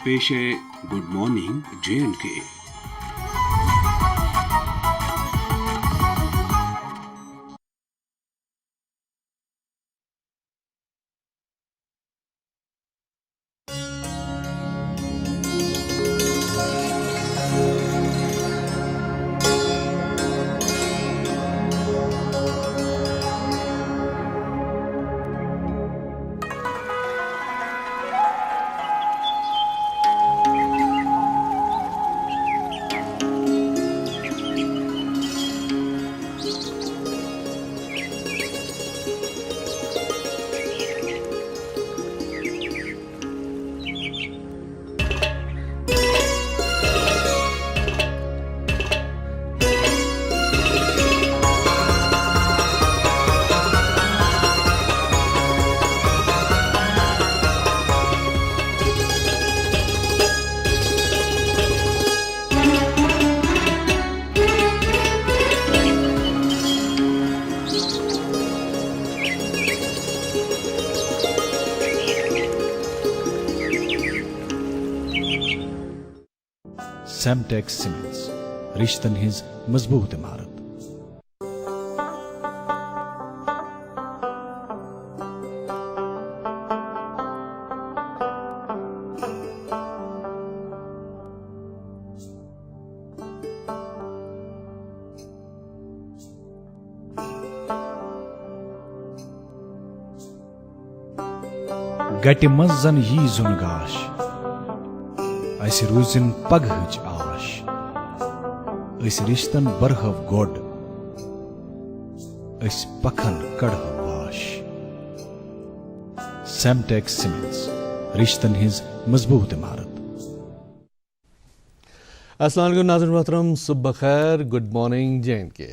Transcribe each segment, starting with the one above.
पेश है good morning J&K। Semtex Cements, रिश्तन हिज मजबूत इमारत। गटि मंज जन यी जुन गाश, अस रूजिन पगहच आश, अस रिश्तन बरहव गोड, अस पखन कड़हव वाश। Semtex Cements, रिश्तन हिज मजबूत इमारत। अस्सलाम वालेकुम नाज़रीन मोहतरम, सुबह खैर, गुड मॉर्निंग J&K।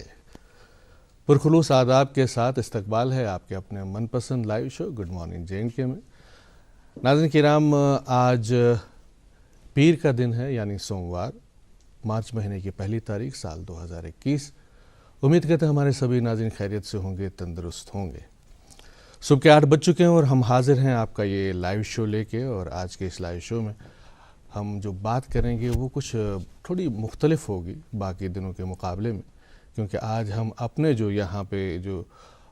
पुरखुलूस आदाब के साथ इस्तकबाल है आपके अपने मनपसंद live show good morning J&K में। नाज़रीन किराम, आज पीर का दिन है, यानी सोमवार, मार्च महीने की पहली तारीख साल 2021। उम्मीद करते हैं हमारे सभी नाज़रीन खैरियत से होंगे, तंदुरुस्त होंगे। सुबह के 8 बज चुके हैं और हम हाजिर हैं आपका ये लाइव शो लेके। और आज के इस लाइव शो में हम जो बात करेंगे वो कुछ थोड़ी मुख्तलिफ होगी बाकी दिनों के मुकाबले में, क्योंकि आज हम अपने जो यहाँ पे जो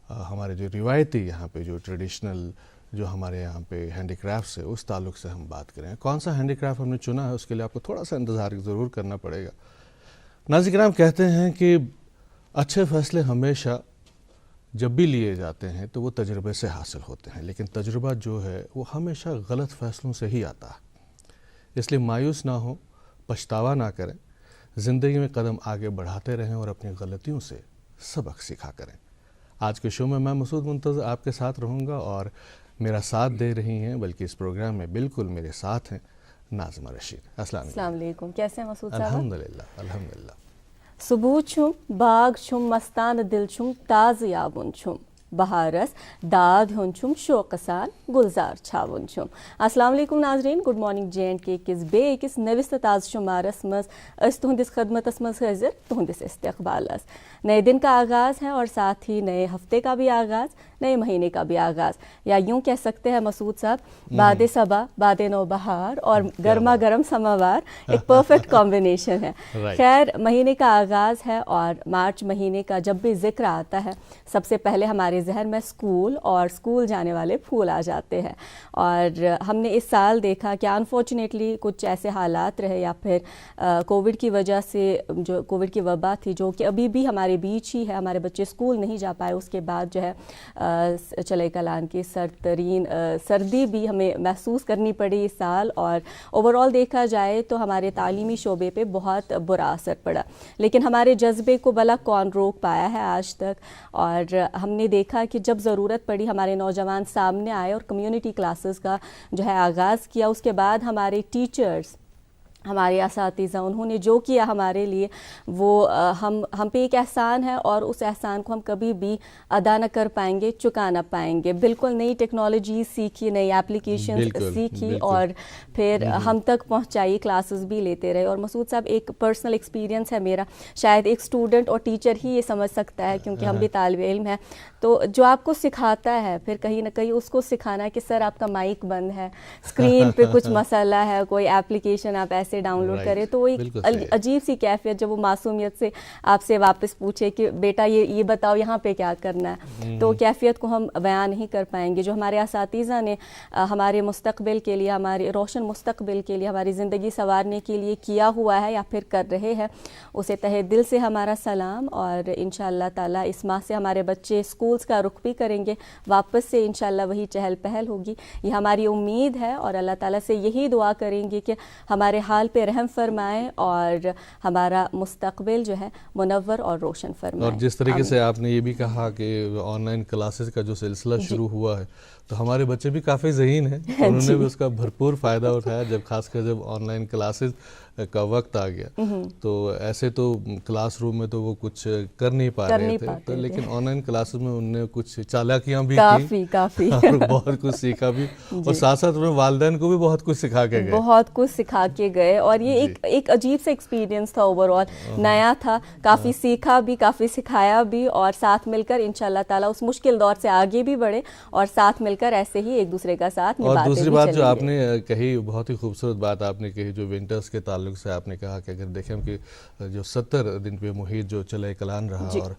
हमारे जो रिवायती यहाँ पे जो ट्रेडिशनल जो हमारे यहाँ पे हैंडीक्राफ्ट्स है उस ताल्लुक से हम बात करें। कौन सा हैंडीक्राफ्ट हमने चुना है उसके लिए आपको थोड़ा सा इंतज़ार ज़रूर करना पड़ेगा। नाज़रीन किराम, कहते हैं कि अच्छे फ़ैसले हमेशा जब भी लिए जाते हैं तो वो तजुर्बे से हासिल होते हैं, लेकिन तजुर्बा जो है वो हमेशा गलत फ़ैसलों से ही आता है। इसलिए मायूस ना हो, पछतावा ना करें, ज़िंदगी में कदम आगे बढ़ाते रहें और अपनी गलतियों से सबक सीखा करें। आज के शो में मैं मसूद मुंतज़र आपके साथ रहूँगा और मेरा साथ दे रही हैं, बल्कि इस प्रोग्राम में बिल्कुल मेरे साथ हैं नाज़िमा रशीद। अस्सलाम वालेकुम। कैसे हैं मसूद साहब? अल्हम्दुलिल्लाह अल्हम्दुलिल्लाह। सुबह छुम बाग छुम मस्तान दिल छुम ताज़ याबुन छुम बहारस दाद हुन छुम शोकसान गुलजार छावन छुम। अस्सलाम वालेकुम नाज़रीन, गुड मॉर्निंग J&K किस बे किस नविस्त ताज़ शुमारस मज अस तुहंदिस खदमतस मज हाजिर, तुहंदिस इस्तकबालस। नए दिन का आगाज़ है और साथ ही नए हफ्ते का भी आगाज़, नए महीने का भी आगाज़, या यूँ कह सकते हैं मसूद साहब, बाद सबा बाद नौ बहार और गर्मा गर्म समावार एक परफेक्ट कॉम्बिनेशन है। खैर, महीने का आगाज़ है और मार्च महीने का जब भी जिक्र आता है सबसे पहले हमारे जहन में स्कूल और स्कूल जाने वाले फूल आ जाते हैं। और हमने इस साल देखा कि अनफॉर्चुनेटली कुछ ऐसे हालात रहे या फिर कोविड की वजह से जो कोविड की वबा थी जो कि अभी भी हमारे बीच ही है, हमारे बच्चे स्कूल नहीं जा पाए। उसके बाद जो है चले कलान की सर्दी भी हमें महसूस करनी पड़ी इस साल। और ओवरऑल देखा जाए तो हमारे तालीमी शोबे पे बहुत बुरा असर पड़ा, लेकिन हमारे जज्बे को भला कौन रोक पाया है आज तक। और हमने देखा कि जब ज़रूरत पड़ी हमारे नौजवान सामने आए और कम्युनिटी क्लासेस का जो है आगाज़ किया। उसके बाद हमारे टीचर्स हमारे असातिज़ा उन्होंने जो किया हमारे लिए वो हम पे एक एहसान है और उस एहसान को हम कभी भी अदा न कर पाएंगे, चुका न पाएंगे। बिल्कुल नई टेक्नोलॉजी सीखी, नई एप्लीकेशन सीखी और फिर हम तक पहुंचाई, क्लासेस भी लेते रहे। और मसूद साहब, एक पर्सनल एक्सपीरियंस है मेरा, शायद एक स्टूडेंट और टीचर ही ये समझ सकता है क्योंकि हम भी तालिब इल्म हैं। तो जो आपको सिखाता है फिर कहीं ना कहीं उसको सिखाना कि सर आपका माइक बंद है, स्क्रीन पे कुछ मसला है, कोई एप्लीकेशन आप ऐसे डाउनलोड करें, तो वो एक अजीब सी कैफियत जब वो मासूमियत से आपसे वापस पूछे कि बेटा ये बताओ यहाँ पे क्या करना है, तो कैफियत को हम बयान नहीं कर पाएंगे। जो हमारे असातिज़ा ने हमारे मुस्तकबिल के लिए, हमारे रोशन मुस्तकबिल के लिए, हमारी ज़िंदगी संवारने के लिए किया हुआ है या फिर कर रहे हैं, उसे तहे दिल से हमारा सलाम। और इंशाअल्लाह ताला इस माह से हमारे बच्चे स्कूल्स का रुख भी करेंगे, वापस से इंशाअल्लाह वही चहल पहल होगी, ये हमारी उम्मीद है। और अल्लाह ताला से यही दुआ करेंगे कि हमारे हाल पे रहम फरमाएं और हमारा मुस्तकबिल जो है मुनव्वर और रोशन फरमाएं। और जिस तरीके से आपने ये भी कहा कि ऑनलाइन क्लासेस का जो सिलसिला शुरू हुआ है, तो हमारे बच्चे भी काफ़ी ज़हीन हैं, उन्होंने भी उसका भरपूर फ़ायदा उठाया। जब ऑनलाइन क्लासेस का वक्त आ गया तो ऐसे तो क्लासरूम में तो वो कुछ कर नहीं पा रहे थे, तो लेकिन ऑनलाइन क्लासेस में उनने कुछ चालाकियाँ भी काफ़ी और बहुत कुछ सीखा भी, और साथ साथ उन्होंने वालिदैन को भी बहुत कुछ सिखा के गए। और ये एक अजीब सा एक्सपीरियंस था, ओवरऑल नया था, काफ़ी सीखा भी, काफ़ी सिखाया भी, और साथ मिलकर इंशाअल्लाह ताला उस मुश्किल दौर से आगे भी बढ़े और साथ मिलकर ऐसे ही एक दूसरे का साथ निभाते। और दूसरी बात जो आपने कही, बहुत ही खूबसूरत बात आपने कही, जो विंटर्स के ताल्लुक से आपने कहा कि अगर देखें हम कि जो 70 दिन पे मुहित जो चले कलान रहा और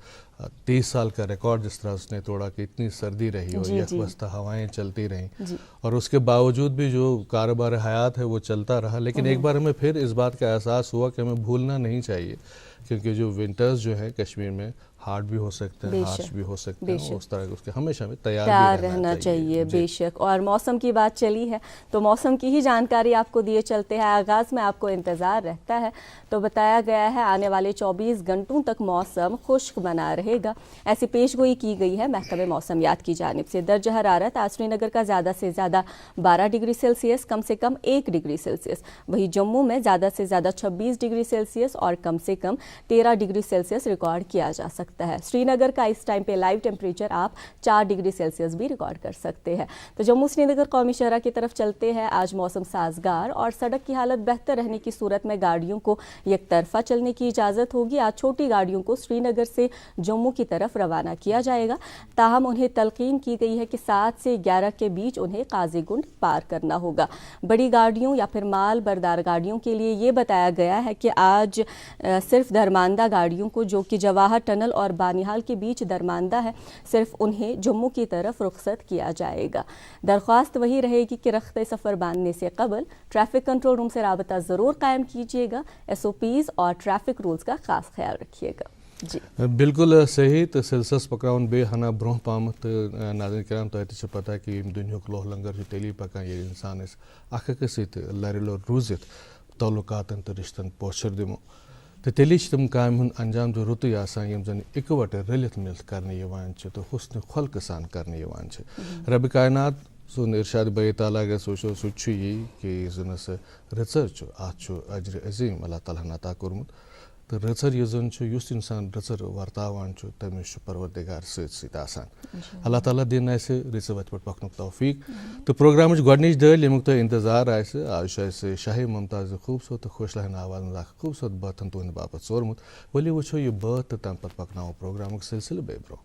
30 साल का रिकॉर्ड जिस तरह उसने तोड़ा कि इतनी सर्दी रही और यकबस्ता हवाएं चलती रहीं, और उसके बावजूद भी जो कारोबार हयात है वो चलता रहा। लेकिन एक बार हमें फिर इस बात का एहसास हुआ कि हमें भूलना नहीं चाहिए, क्योंकि जो विंटर्स जो है कश्मीर में हार्ड भी हो सकते हैं, हार्श भी हो सकते हैं, उस तरह के उसके हमेशा में तैयार रहना चाहिए। बेशक। और मौसम की बात चली है तो मौसम की ही जानकारी आपको दिए चलते हैं। आगाज़ में आपको इंतज़ार रहता है, तो बताया गया है आने वाले 24 घंटों तक मौसम खुश्क बना रहेगा, ऐसी पेशगोई की गई है महकमे मौसमियात की जानिब से। दर्जा हरारत आज श्रीनगर का ज़्यादा से ज़्यादा 12 डिग्री सेल्सियस, कम से कम 1 डिग्री सेल्सियस, वहीं जम्मू में ज़्यादा से ज़्यादा 26 डिग्री सेल्सियस और कम से कम 13 डिग्री सेल्सियस रिकॉर्ड किया जा सकता है। श्रीनगर का इस टाइम पे लाइव टेम्परेचर आप 4 डिग्री सेल्सियस भी रिकॉर्ड कर सकते हैं। तो जम्मू श्रीनगर कौमी शहरा की तरफ चलते हैं। आज मौसम साजगार और सड़क की हालत बेहतर रहने की सूरत में गाड़ियों को एक तरफा चलने की इजाज़त होगी। आज छोटी गाड़ियों को श्रीनगर से जम्मू की तरफ रवाना किया जाएगा, ताहम उन्हें तलकीन की गई है कि 7 से 11 के बीच उन्हें काजीगुंड पार करना होगा। बड़ी गाड़ियों या फिर माल बरदार गाड़ियों के लिए ये बताया गया है कि आज सिर्फ दरमानदा गाड़ियों को, जो कि जवाहर टनल और बानिहाल के बीच दरमानदा है, सिर्फ उन्हें जम्मू की तरफ रुखसत किया जाएगा। दरख्वास्त वही रहेगी कि रख्ते सफ़र बांधने से कबल ट्रैफिक कंट्रोल रूम से राबता ज़रूर कायम कीजिएगा। SOPs और ट्रैफिक रूल्स का खास ख्याल रखिएगा। जी बिल्कुल सही। तो सिलसिलस पकाउन बे हना ब्रोह पाम नाज़रीन किराम तो पता है कि दुनिया लोह लंगर तेली पका ये इंसान अख सत लरिलो रूजित तल्लुकातन तो रिश्तन पोशर दिमो तो तेली तम काम हुन अंजाम जो रुतु यम जन इकवट रलित मिलत करने तो हुस्न खल्क सान करने रब कायनात सुन इरशाद बे ताला के सोचो सुचु ये कि जुनस रचर आज अजर अजीम अल्लाह ताला नता कोरमुत तो रचर ये जन युस इंसान रचर वर्तावान तमिश परवरदिगार सत आसान अल्लाह ताला दिन ऐसे रिच वत पे पकन तौफीक। तो प्रोग्राम गडनिच दल यमुक तो इंतजार आज शाही मुमताज खूबसूरत खुश लहन आवाज में खूबसूरत बातन तुंद बापत सोरमुत वली वो ये बात तम पे पकनो प्रोग्राम सिलसिले बे ब्रो।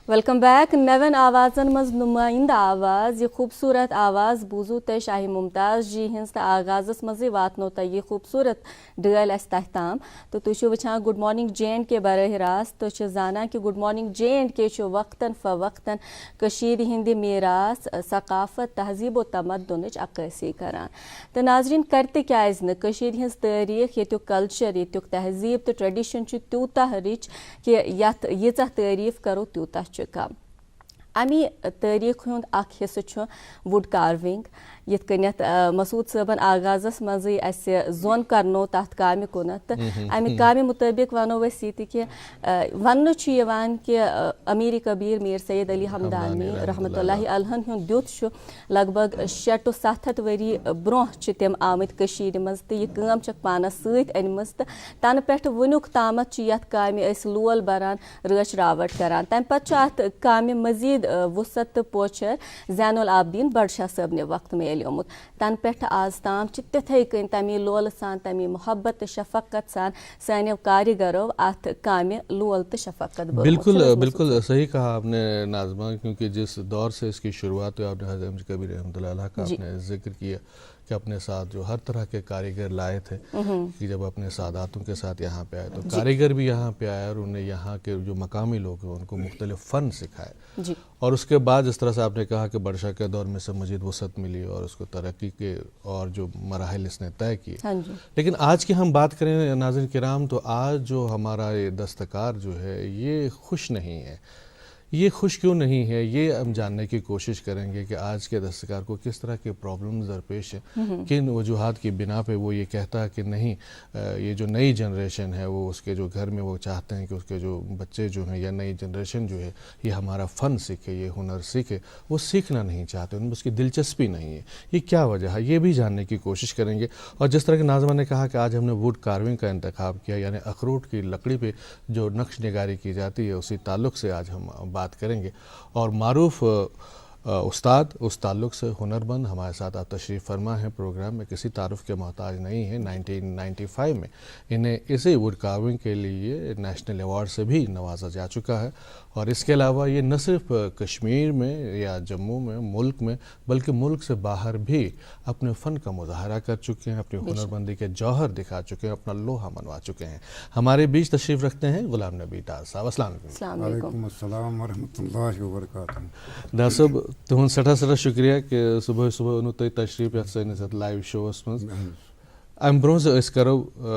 वेलकम बैक नवन आवाज़न मज नुमाइंद आवाज़ ये खूबसूरत आवाज़ बूजू ते शाही मुमताज़ जी हिंस त आगाज़स मज़े वातनो त ये खूबसूरत डल अस तह ताम तो तुम वचान गुड मॉर्निंग JNK बरह रास्त तो जाना कि गुड मॉर्निंग JNK वक्तन फ़वक्तन कशीर हिंदी मीरास सकाफत तहजीब व तमद्दुनच अक्सी करान तो नाजरीन करते क्या न कशीर हिंस तारीख ये कल्चर ये तहजीब तो ट्रेडिशन तूतः रिच कि यथ यीचा तारीफ करो तूतः कम अमी तारीख हुंद अख हिस्सु वुड कार्विंग यथ कन्यत मसूद साहबन आगाज़स मज़े असे जोन करनो तथ कामि कुनत अमि कामि मुताबिक वनो अस ये कि वन्नु छु यवान कि अमीर कबीर मीर सैयद अली हमदानी रहमतुल्लाहि अलहन हुंद द्युत छु लगभग 6 to 7 वरी ब्रोह छु तम आमत कशीर मज त ये काम छक पानस सत अनमस त तन पेठ वनुक तामत छु यथ कामि अस लोल बरान रच रावट करान तम पत छु अथ कामि मजीद वसत तो पोचर जैनुल आबदीन बड़शाह साहब ने वक्त में एलियोमुत तन पेठ आज ताम तिथे कन तमी लोल सान तमी मोहब्बत शफकत सान सानियो कारीगरो अथ कामे लोल तो शफकत बिल्कुल बिल्कुल सही कहा आपने नाज़मा क्योंकि जिस दौर से इसकी शुरुआत हुई आपने हज़रत कबीर रहमतुल्लाह अलैह का आपने जिक्र किया कि अपने साथ जो हर तरह के कारीगर लाए थे कि जब अपने सादातों के साथ यहाँ पे आए तो कारीगर भी यहाँ पे आए और उन्हें यहाँ के जो मकामी लोग हैं उनको मुख्तलिफ फ़न सिखाए। जी। और उसके बाद जिस तरह से आपने कहा कि बादशाह के दौर में से मजीद वसअत मिली और उसको तरक्की के और जो मराहल इसने तय किए। हाँ जी। लेकिन आज की हम बात करें नाज़रीन किराम तो आज जो हमारा ये दस्तकार जो है ये खुश नहीं है। ये खुश क्यों नहीं है ये हम जानने की कोशिश करेंगे कि आज के दस्तकार को किस तरह के प्रॉब्लम्स दरपेश हैं, किन वजूहात की बिना पे वो ये कहता है कि नहीं ये जो नई जनरेशन है वो उसके जो घर में वो चाहते हैं कि उसके जो बच्चे जो हैं या नई जनरेशन जो है ये हमारा फ़न सीखे, ये हुनर सीखे, वो सीखना नहीं चाहते, उनमें उसकी दिलचस्पी नहीं है। ये क्या वजह है ये भी जानने की कोशिश करेंगे। और जिस तरह कि नाज़मा ने कहा कि आज हमने वुड कार्विंग का इंतखाब किया यानी अखरोट की लकड़ी पे जो नक्श निगारी की जाती है उसी ताल्लुक़ से आज हम बात करेंगे। और मारूफ उस्ताद उस ताल्लुक़ से हुनरमंद हमारे साथ आप तशरीफ़ फरमा हैं प्रोग्राम में, किसी तारुफ के मोहताज नहीं है। 1995 में इन्हें इसी वुड कार्विंग के लिए नेशनल अवार्ड से भी नवाजा जा चुका है। और इसके अलावा ये न सिर्फ कश्मीर में या जम्मू में मुल्क में बल्कि मुल्क से बाहर भी अपने फ़न का मुजाहरा कर चुके हैं, अपनी हुनरमंदी के जौहर दिखा चुके हैं, अपना लोहा मनवा चुके हैं। हमारे बीच तशरीफ़ रखते हैं गुलाम नबी डार साहब। अस्सलाम वालेकुम। अस्सलाम वरहमतुल्लाहि वबरकातुहू। डार साहब तुहंद सठा शुक्रिया कि सुबह सुबह ओनु तुम तशरीफ ये सैनिस लाइव शोस मज। अम ब्रोह से करो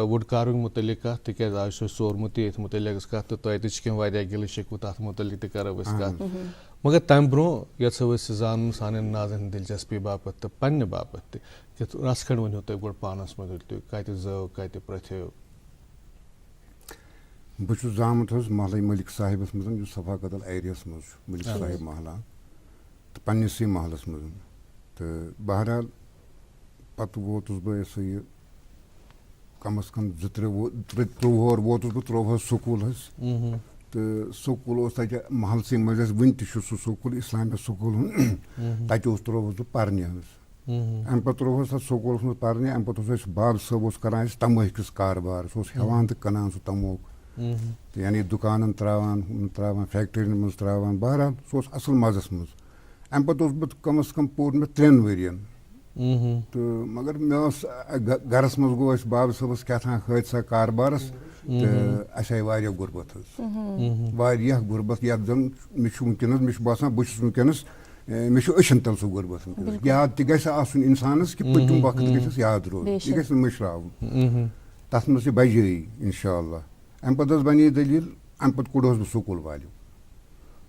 वुड कार्विंग मुतलिक कत तिकाज आज सोरमुत ये मुतलिक कत तो तुम कह गिल शिकव तथ मुतलिक करो कत मगर तम ब्रोह यो जान सान नाजन दिलचस्पी बापत तो पन्ने बापत कि रस खंड वन तुम गो पानस मज तुम कत जव कत प्रथ्यो। बहुत जामुत महल मलिक साहिबस मज सफा कदल एरियस मज मलिक साहिब महला तो पन्नसी महलस मज तो बहरहाल पत वोतुस बह ये कम अज कम 23 वोतुस बह 23 स्कूल तो स्कूल तक महलस मज वन सह स्कूल इस्लामिया स्कूल तक त्रोवस बह पारने अम पे त्रोवस तथ स्कूलस मज पारने अम पे बाब सब करान तमोह कारबार सह हेवान तो कनान सह तमोह यानी दुकान त्रावान फैक्ट्री मज त्रावान बहरहाल सह असल मजस मज। अम पे बह कम अज कम पोर मे 3 वरियन तो मगर मे गरस मज गो बाब सबस क्या हादसा कारबारस तो अस आई वारिया गुरबत वारिया गुरबत ये जन मे वनकस मे बसान बहुत वनकस मे अशन तल सह गुरबत याद तह गन इंसानस कि पतम वक्त गस याद रोज यह गस मशरावन तथ मज बजाई इंशाअल्लाह। अम पे बने दलील अम पे कोड़स बह स्कूल वालों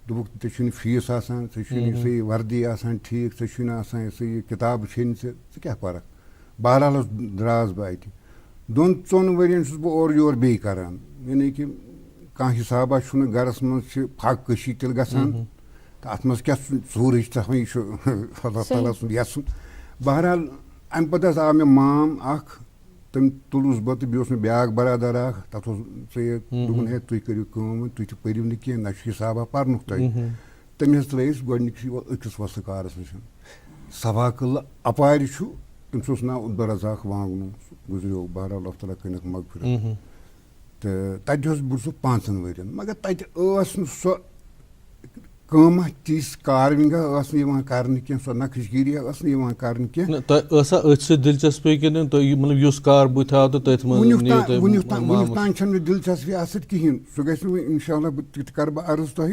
दोपुक ऐ फीस आसान सही वर्दी आसान ठीक आसान सही किताब छन क्या फर्क। बहरहाल द्रास बह अत 2-4 वरियन बह और योर बे करान यानी कि कह हिसाबा गरस मज फक कशी तेल गसान तो अत मज क्या सूर यह अल्लाह ताला सुन यसन। बहरहाल अम पे आव मे माम अख तम तुलुस बह तो मे ब्याक बरदर अख तथ दोपन है तुम करो तुम परो न कह न हिसाबा पर्नुक तुम तमिस त्रस गोडनिक अकिस वस्तकारस नश सभा कल अपार तमिस नाव अब्दुलरज़ाक वांगनू गुजरो बहरहाल अल्लाह ताला कनक मगफिरत तो तस बह सह 5 वरियन मगर तस सो कमा तीस कार्विंग कर सो नक्शगिरी कर दिलचस्पी मतलब कार बुथ आव तो वुन दिलचस्पी आ कहें सह गो इंशाअल्लाह कर बह अर्ज तुह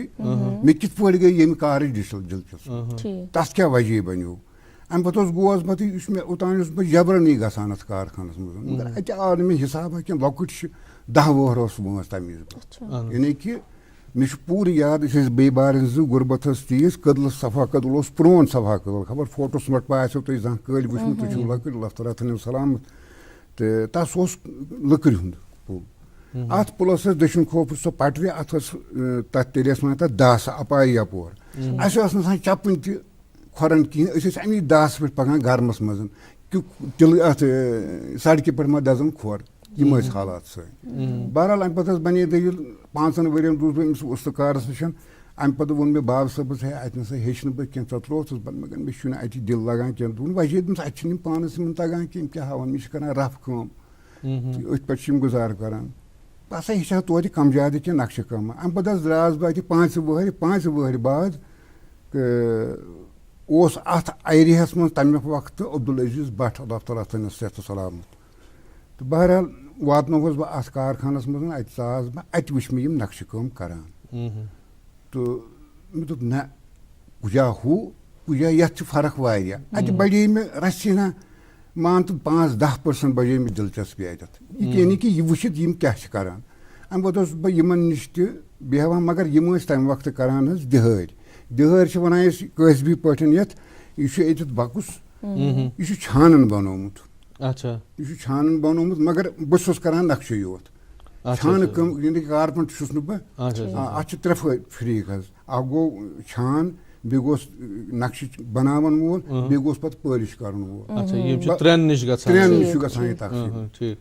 मे कित पे गई ये कार दिलचस्पी तथ क्या वजह बनो। अम पे गोस बह मे ओतान बह जबरन गसान अत कारखानस मज मगर अत आव मे हिसाबा कह लकुट 10 वोहर वस तमिज यानी कि मे पूर याद बे बार गुरबत तीस कदल सफा कदल प्रोन सफा कदल खबर फोटो मट पे आसो तुम जहाँ कल वो तुम लकट अल्लाह ताला थन सलामत तो तस लकड़ हुंद पुल अत पुलस दक्षिण खोफ सो पटरी अत तथ तेल वन दास अपाई यपोर अस चपन तह खोरन कहें अमी दास पे पकान गर्मस मज तिल अत सड़क पे मा दजन खोर यम हालात सन। बहरहाल अम पे बने दलील 5 वरियन दूस बस उस्तकारस नश अम पे वो मे बाब सबस है अत ना हेन बह कह त्रोस मगर मे अत दिल लगान कह दोन वजह दस अत पानस तगान कह क्या हावन मे कर रफ कम अथ पे गुजार करान बस हेचा तोर कम ज्यादा कह नक्श कम। अम पे द्रास बह 5 वहर बाद ओस अथ एरियाहस मं तमिक वक्त अब्दुल अजीज भट्ट अल्लाह ताला तनिस सेहत सलामत तो बहरहाल वातनोस बह अथ कारखानस मं अत आस बह अत वुच मे यम नक्श काम करान तो मे दोप ना कुजा हु कुजा यथ फर्क वारिया अत बढ़े मे रसीना मान तो 5-10% बढ़े मे दिलचस्पी अत यानी कि यह वुचित यम क्या करान अम पे बह यमन निश बेहवान मगर यम तम वक्त करान दिहर वनान कसबी पे यह बकुस यह छानन बनोमुत अच्छा यह छानन बनोमुत मगर बस करान नक्शे योत छान कम यानी कारपेंटर छुस न बह अत 3 फरीक अ गो छान बे गोस नक्श बनावन वोल बे गोस पत पॉलिश करन वोल अच्छा ये छ त्रेन निश गसान ये तकसीम ठीक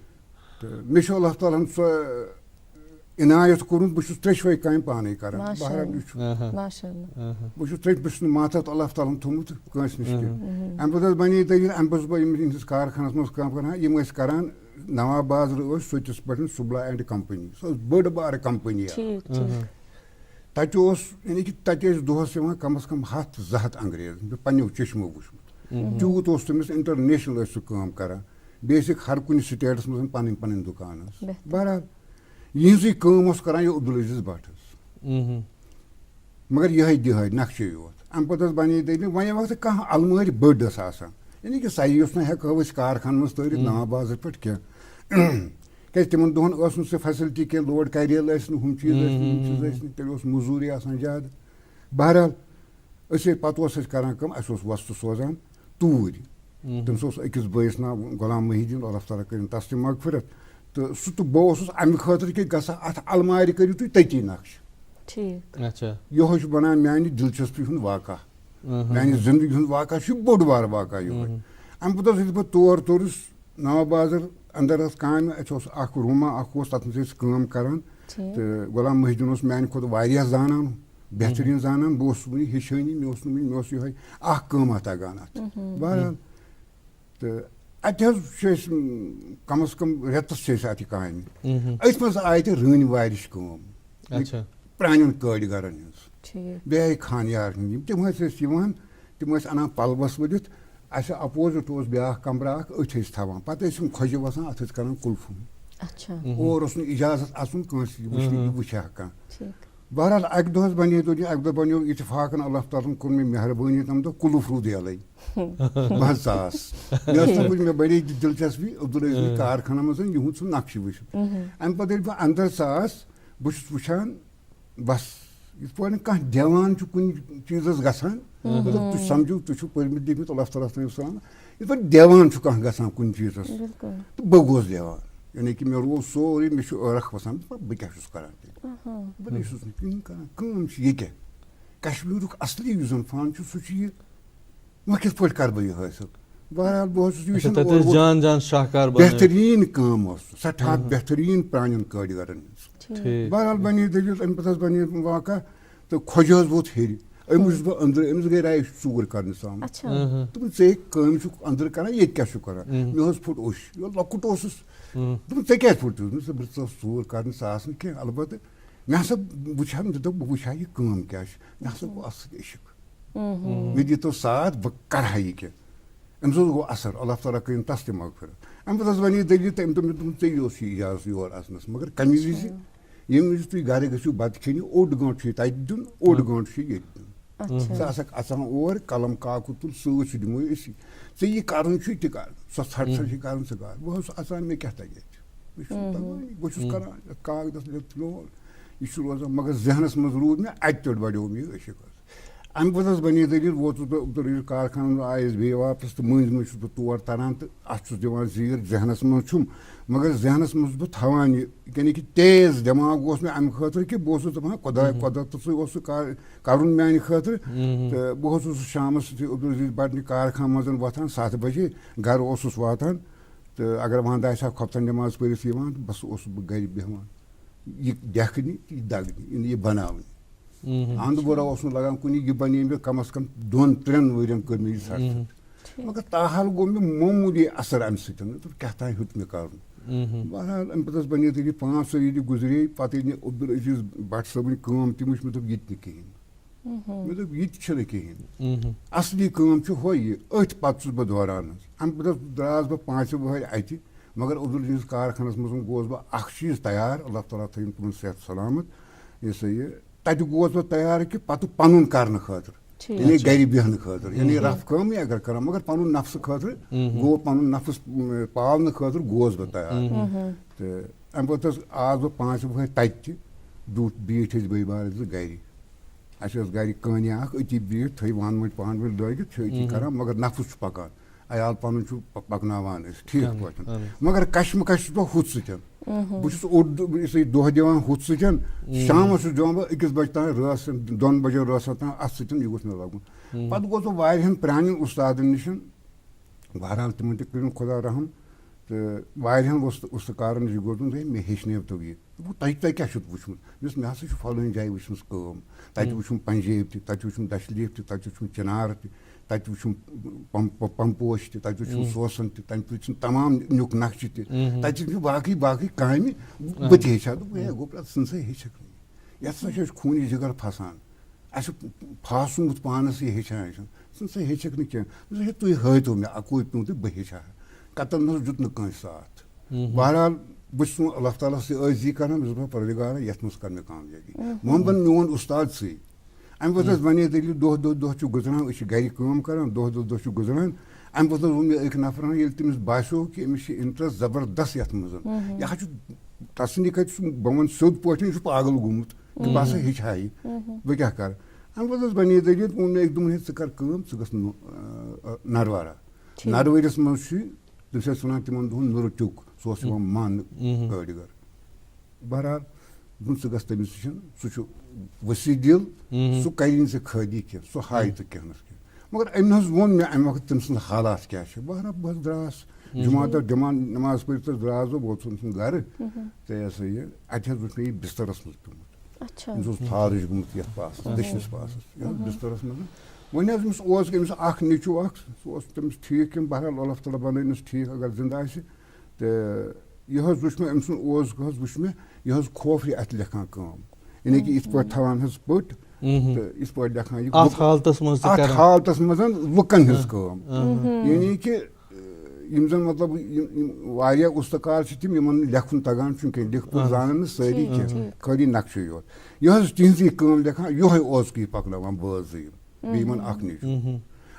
तो मे अल्लाह ताला इनायत कोरुन बह त्रेशवे काम पाने करान बहरहाल बह त्रेश मातहत अल्लाह ताला थोमुत कंस निश अम पे बने दलील अम पे बह कारखानस मज काम करान यम करान नवा बाजार सोतिस पे सुबला एंड कंपनी सो बड़ बार कंपनी तत यानी कि तत दोहस कम से कम 100-200 अंग्रेज पन्नो चश्मो वुचमुत तूत तमिस इंटरनेशनल सह काम करान बेसिक हर कुन स्टेटस मज पन पन दुकान बहरहाल यह काम करान यह अब्दुल अजीज भट्ट मगर यह दिहाय नक्शे योत अम पे बने दलील वन वक्त कह अलमारी बड़ यानी कि सही ना हेको कारखान मज तरित नवा बाजार पे क्या तिमन दोहन सह फैसिलिटी कह लोड कैरियल हम चीज तेल मजूरी ज्यादा बहरहाल पे करान कम अस वस्त सोजान तूर तमिस अकिस बस नाव गुलाम मुहीद्दीन अल्लाह ताला कर तस मगफिरत तो सह तो बह अमे खतर कि गसा अत अलमारी करू तुम तती नक्श अच्छा यह बनान मानी दिलचस्पी हूं वाक़ा मानी जिंदगी हूं वाक़ा बोड़ बार वाक़ा यह अम पे तौर तोरस नवा बाजार अंदर काम अत रूमा तथ काम करान तो गुलाम मुहीद्दीन मानी खुद जानान बेहतरीन जानान बह हेचानी मे यह तगान अत बहरहाल तो अत कम अज कम रेतस अत काम अथ मज आय रन वारिश काम प्रान कारीगरन बे खानियार तम तम अनान पलवस वलित अस अपोजिट ब्या कमरा अथ थवान पे खोजे वसान अथ करान कुल्फुम और इजाजत आसन वुचा कह बहरहाल अक दह बने तो अक दह बनो इतफाकन अल्लाह ताला कोर मे मेहरबानी तम दह कुल्फ रूद यल बस मे बड़े दिलचस्पी अब्दुल अजीज कारखाना मज यहूद सह नक्श वुच अम पे बह अंदर बस वुचान बस इत पे कह देवान कुन चीजस गसान मतलब तुम समझो तुम पर्मित दिखत अल्लाह ताला सलाम इत पे देवान कह गसान कुन चीजस तो बह गोस देवान यानी कि मे रोज सोरे मे ërख वसान बह क्या करान बह करान ये क्या कश्मीर असली युजन फान सह वह कित पे कर बह हासिल बहरहाल बह जान जान शाहकार बेहतरीन काम सठा बेहतरीन प्रान कारीगरन बहरहाल बने दलील अम पे बने वाक़ा तो खोज वोत हेर अमुस बह अंदर अमिस गई राय चूर कर साम तुम ऐ कम अंदर करान ये क्या करान मे फुट ओश लकुट तुम क्या फुट बह चूर कर कह अलबत् मे हसा वुचान बह वुचा यह कम क्या मे हसा गो अत इश्क मे दीतो साथ बह कर यह क्या अम्स गो असर अल्लाह ताला कर तस त मगफिरत अम पे बने दलील तम दोप ये इजाजत योर अचनस मगर कमी विज यम विज तुम गर गो बत खेन ओड गंट तत दिन ओड गंट ये दिन सा अचान और कलम काकु तुल सत दिमो ऐ यह कर तह कर सो थट सह कर सह कर बह अचान मे क्या तगे बह करान कागदस लोल यह रोजान मगर जहनस मज रूद मे अत बढ़ो मे इश्क अम पे बने दलील वोतुस बह अब्दुल अजीज कारखान आयस बे वापस तो मज मज बह तौर तरान तो अत दिवान जीर जहनस मज मगर जहनस मज बह थवान यानी कि तेज दिमाग मे अमे खतर कि बह दपान खुदा कुदरत कर मानि खतर तो बह शाम अब्दुल अजीज भट्ट कारखान मज वथान 7 बजे घर वातान तो अगर वहां आसा खपतन नमाज पढ़ित बस बह गर बेहवान यह देखने यह दगने यह बनावन अंद बुरा लगान कुन यह बने मे कम अज कम 2-3 वर्यन कर मे सट मगर ताहाल गो मे मामूली असर अम सत तो क्या तान हेत मे कर बहरहाल अम पे बने दलील 5 साल गुजरे पे अब्दुल अजीज भट्ट सबन काम तम मे दोप ये कहें मे दोप ये कहें असली काम हो अथ पे बह दौरान अम पे द्रास बह 5 वहर अत मगर अब्दुल कारखानस मज गोस बह चीज तैयार अल्लाह ताला थन तुम सेहत सलामत ये सा ये तत गोस बह तैयार कि पत पन कर खतर यानी गर बेहन खतर यानी रफ कम अगर कर मगर पन नफ्स खतर गो पन नफ्स पावन खतर गोस बह तैयार तो अम पे आज बह 5 वहर तत बीठ बई बार गर अस गर कहानी अति बीठ थी वन मट पान वल लगित अति कर मगर नफ्स पकान अयाल पन पकनावान ठीक पे मगर कशमकश बह हुत सतन बहुत दह दिवान हुत सतन शाम दिवान बह 1 बजे तान रस 2 बजे रस तान अत सतन यह मे लगन पे गोस बह प्रान उस्तादन निश बहरहाल तिमन तक खुदा रहम तो वारियान उस्तकार नश गोस मे हेचन तो यह तुम क्या वुचमुत मे हसा फलानी जाए वुचम तत वुचम पंजेब तत वुचम दशलीफ तत वुचम चिनार तत वुचम पम्पोश तत वुचम सोसन तत वुचम तमाम नुक नक्श तत बाकी बाकी काम बह हेचा गो पे सन सा हेचक ये सा खूनी जिगर फसान अस फासुमुत पानस यह हेचान सन सा हेचक न तुम हतो मे अकु पे तो बह हेचा कतन न दुत न साथ बहरहाल बह अल्लाह ताला से अर्जी कर परदिगार ये मज कर मे कामयाबी मोहम्मद मोन उस्ताद से अम पे वे दलील दह गुजरान गर काम कर दह गुजरान अम पे वो मे एक नफर ये तमिस बासो कि अमिस इंटरेस्ट जबरदस्त ये मज यह तसनी कत बह वन सोद पे पागल गोमुत कि बह सा हेचा बह क्या कर अम पे वे दलील वो मे एक दिन कर गस नरवारा नरवरिस मज तुम वन तिमन दोहन नुर टुक सह मान गड़ गर बहरहाल दोन गस तमिस सह वसी दिल सह कर खादी कह सह हाय तो कहनस मगर अम वो मे अमे वक्त तम सद हालात क्या बहरहाल बस द्रास जुमात नमाज पढ़ द्रास बह वोत गर तो यह सा यह अत वो मे बिस्तरस मज पेमुत फारिश गोमुत ये पास दशनस पास बिस्तरस मज वन अमिस नीचू सह ठीक कि बहरहाल अल्लाह ताला बनस ठीक अगर जिंदा तो यह वुच मे अम वुच मे यह खोफरी अत लेखान काम यानी कि इत पे थवान पट तो इत पे लेखान हालत मज लुकन हज काम यानी कि जन मतलब वारिया उस्तकार तिम लेखन तगान लिख पढ़ जान सारी कह खाली नक्शे योत यह तिहजी काम लेखान यह ओजक पकन बाजीब बेमन नीचू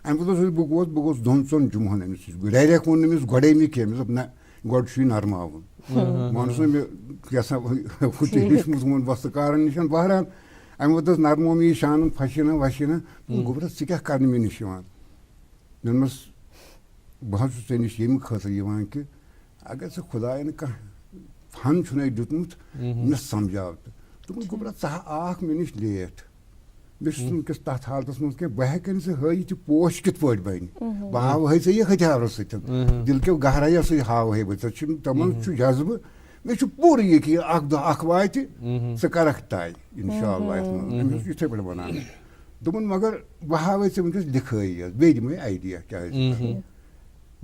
अम पे बह गोस 2 जुमहन अमिस डायरेक्ट वो अमिस गोड़े मे कह मे ना गोड़ नरमावन मानस मे कैसा हेचमुत वो वस्तकार निश बहरहाल अम पे नरमो मे शान फशीना वशीना गोबर क्या कर मे नश दोनमस बह ऐ नश ये खतर कि अगर से खुदायन कह फन छुन दुतमुत मे समझाव तो गोबर च मे नश लेट वुनकस तथ हालत मज बह हेकन से हयित पोश कित पे बन बह हाव है ये हथियार सतन दिल के गहराई सह हाव है तमन जज्बे मे पूर यकीन अख वात स करख तय इंशाअल्लाह यूथे पे बनान दोपन मगर बह हाव वुनकस लिखाई बे दिमे आइडिया क्या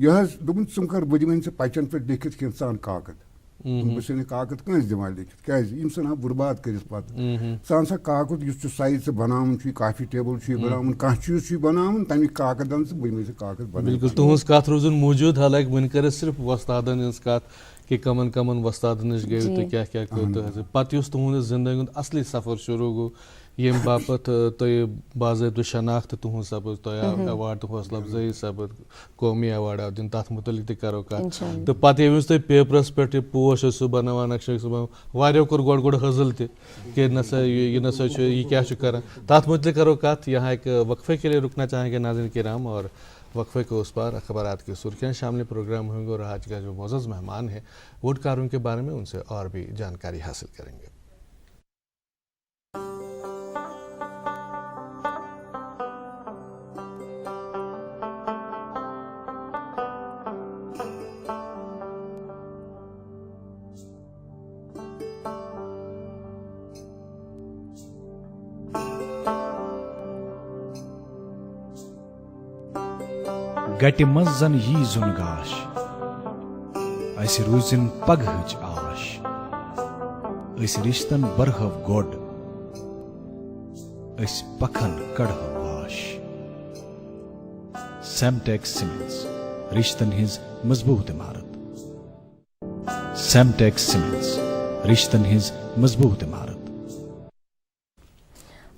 यह दोपन तुम कर बह दिन पचन पे लिखित कि सान कागज बह कागज कंस दिवान लिखित क्या सन बुर्बाद कर सान सा कागज इस साइज से बनान काफी टेबल बनान कह चीज बनान तमिक कागदन से बह कागज बना बिल्कुल तुहस कथ रोजन मौजूद हालांकि वन कर सिर्फ वस्तादन हज कथ कि कमन कमन वस्तादन नश गो तो क्या क्या कर पे तुहद जिंदगी हूँ असली सफर शुरू गो ये बापत तुम बाज़ाब्त शनाख्त तुहद सपज तुम अवार्ड तो हौसला अफजाई सपद कौमी अवार्ड आव दिन तथ मुतलिक तरो कत तो पे तुम पेपरस पे पोश सह बनान नक्शे वारियों कोर गोड़ गोड़ हजल कि नसा ये नसा ये क्या कर तथ मुतलिक करो कत यहाँ एक वक्फे के लिए रुकना चाहेंगे नाज़रीन किराम और वक्फे के उस पार अखबारात की सुर्खियाँ शामिल प्रोग्राम होंगे और आज का जो मोअज़्ज़ज़ मेहमान है वोटकारों के बारे में उनसे और भी जानकारी हासिल करेंगे। गटि मज जन यी जुन गाश अस रूजिन पगहच आश अस रिश्तन बरहव गोड अस पखन कड़ह वाश सेमटेक्स सीमेंट्स रिश्तन हिज मजबूत इमारत सेमटेक्स सीमेंट्स रिश्तन हिज मजबूत इमारत।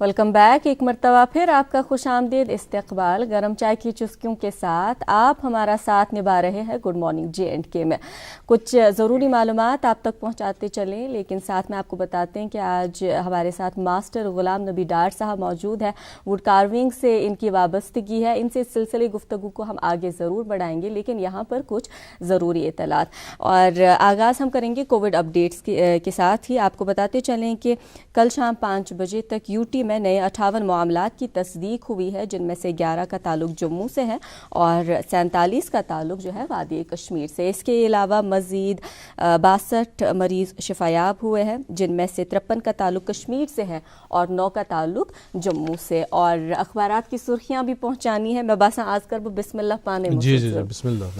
Welcome back. एक मरतबा फिर आपका खुशामदीद इस्तकबाल। गर्म चाय की चुस्कियों के साथ आप हमारा साथ निभा रहे हैं गुड मॉर्निंग J&K में। कुछ ज़रूरी मालूमात आप तक पहुंचाते चलें, लेकिन साथ में आपको बताते हैं कि आज हमारे साथ मास्टर गुलाम नबी डार साहब मौजूद है। वुड कार्विंग से इनकी वाबस्तगी है, इनसे इस सिलसिले गुफ्तगू को हम आगे ज़रूर बढ़ाएंगे, लेकिन यहाँ पर कुछ ज़रूरी इत्तलात। और आगाज़ हम करेंगे कोविड अपडेट्स के साथ ही। आपको बताते चलें कि कल शाम 5 बजे तक यूटी में नए 58 मामलात की तस्दीक हुई है, जिनमें से 11 का ताल्लुक जम्मू से है और 47 का ताल्लुक जो है वादी कश्मीर से। इसके अलावा मज़ीद 62 मरीज़ शिफायाब हुए हैं, जिनमें से 53 का ताल्लुक कश्मीर से है और 9 का ताल्लुक जम्मू से। और अखबारात की सुर्खियाँ भी पहुँचानी है। मैं बस आज कर बिस्मिल्लाह पाने में जी बिस्मिल्लाह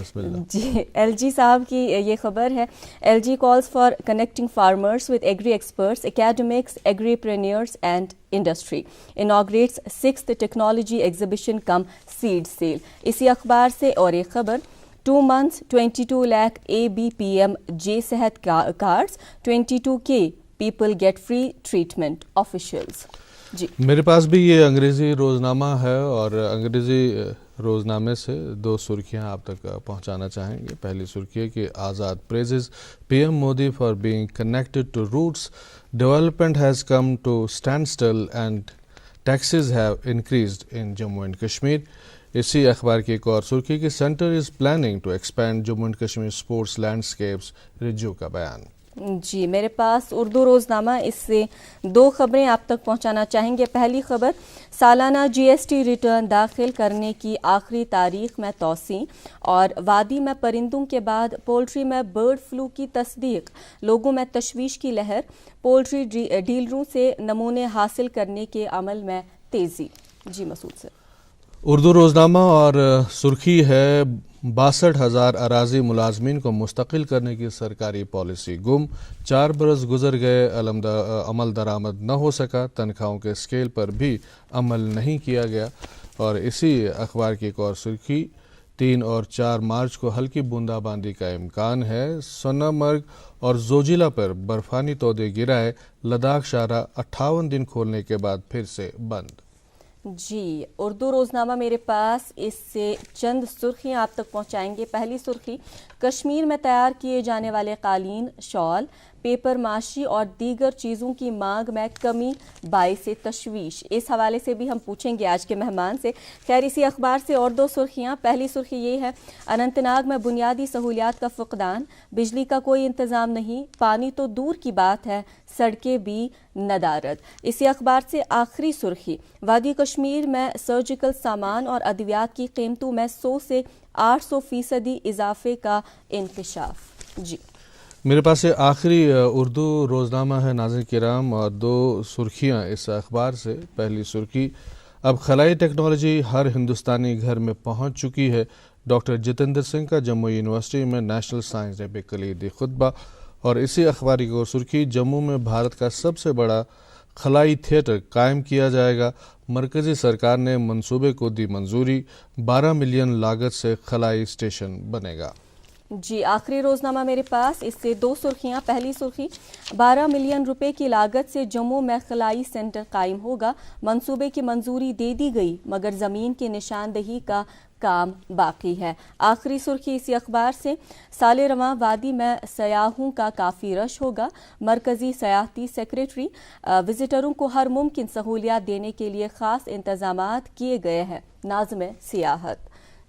जी। LG साहब की ये खबर है, LG calls for connecting farmers with agri experts, academics, agripreneurs and industry, inaugurates 6th technology exhibition cum seed sale. इसी अखबार से और एक खबर, 2 months 22 lakh ABPM J सेहत cards, 22K people get free treatment officials. जी मेरे पास भी ये अंग्रेज़ी रोज़नामा है और अंग्रेज़ी रोज़नामे से 2 सुर्खियां आप तक पहुंचाना चाहेंगे। पहली सुर्खी है कि Azad praises PM Modi for being connected to roots, development has come to standstill and taxes have increased in Jammu and Kashmir. इसी अखबार की एक और सुर्खी कि centre is planning to expand Jammu and Kashmir sports landscapes, Rijiju का बयान। जी मेरे पास उर्दू रोज़नामा, इससे 2 खबरें आप तक पहुंचाना चाहेंगे। पहली खबर, सालाना GST रिटर्न दाखिल करने की आखिरी तारीख में तौसी और वादी में परिंदों के बाद पोल्ट्री में बर्ड फ्लू की तस्दीक, लोगों में तशवीश की लहर, पोल्ट्री डीलरों से नमूने हासिल करने के अमल में तेज़ी। जी मसूद सर। उर्दू रोज़नामा और सुर्खी है 62,000 अराजी मुलाजमीन को मुस्तकिल करने की सरकारी पॉलिसी गुम, 4 बरस गुजर गए अमल दरामद न हो सका, तनख्वाहों के स्केल पर भी अमल नहीं किया गया। और इसी अखबार की एक और सुर्खी, 3 और 4 मार्च को हल्की बूंदाबांदी का इम्कान है, सोनामर्ग और जोजिला पर बर्फानी तोदे गिराए, लद्दाख शाहरा 58 दिन खोलने के बाद फिर से बंद। जी उर्दू रोज़नामा मेरे पास, इससे चंद सुर्खियाँ आप तक पहुँचाएंगे। पहली सुर्खी, कश्मीर में तैयार किए जाने वाले कालीन, शॉल, पेपर माशी और दीगर चीज़ों की मांग में कमी बाइसे तशवीश। इस हवाले से भी हम पूछेंगे आज के मेहमान से। खैर इसी अखबार से और 2 सुर्खियाँ। पहली सुर्खी ये है, अनंतनाग में बुनियादी सहूलियात का फुकदान, बिजली का कोई इंतज़ाम नहीं, पानी तो दूर की बात है, सड़कें भी नदारद। इसी अखबार से आखिरी सुर्खी, वादी कश्मीर में सर्जिकल सामान और अद्वियात की कीमतों में 100 से 800% इजाफे का इंकशाफ। जी मेरे पास ये आखिरी उर्दू रोज़नामा है नाज़रीन किराम, और 2 सुर्खियाँ इस अखबार से। पहली सुर्खी, अब खलाई टेक्नोलॉजी हर हिंदुस्तानी घर में पहुँच चुकी है, डॉक्टर जितेंद्र सिंह का जम्मू यूनिवर्सिटी में नेशनल साइंस डे पे कलीदी खुतबा। और इसी अखबार की और सुर्खी, जम्मू में भारत का सबसे बड़ा खलाई थिएटर कायम किया जाएगा, मरकज़ी सरकार ने मंसूबे को दी मंजूरी, 12 मिलियन लागत से खलाई स्टेशन बनेगा। जी आखिरी रोज़नामा मेरे पास, इससे 2 सुर्खियाँ। पहली सुर्खी, 12 मिलियन रुपए की लागत से जम्मू में खलाई सेंटर कायम होगा, मंसूबे की मंजूरी दे दी गई मगर ज़मीन की निशानदही का काम बाकी है। आखिरी सुर्खी इसी अखबार से, साले रवां वादी में सयाहों का काफ़ी रश होगा, मरकज़ी सयाहती सेक्रेटरी, विजिटरों को हर मुमकिन सहूलियात देने के लिए ख़ास इंतज़ामात किए गए हैं, नाज़िम सियाहत।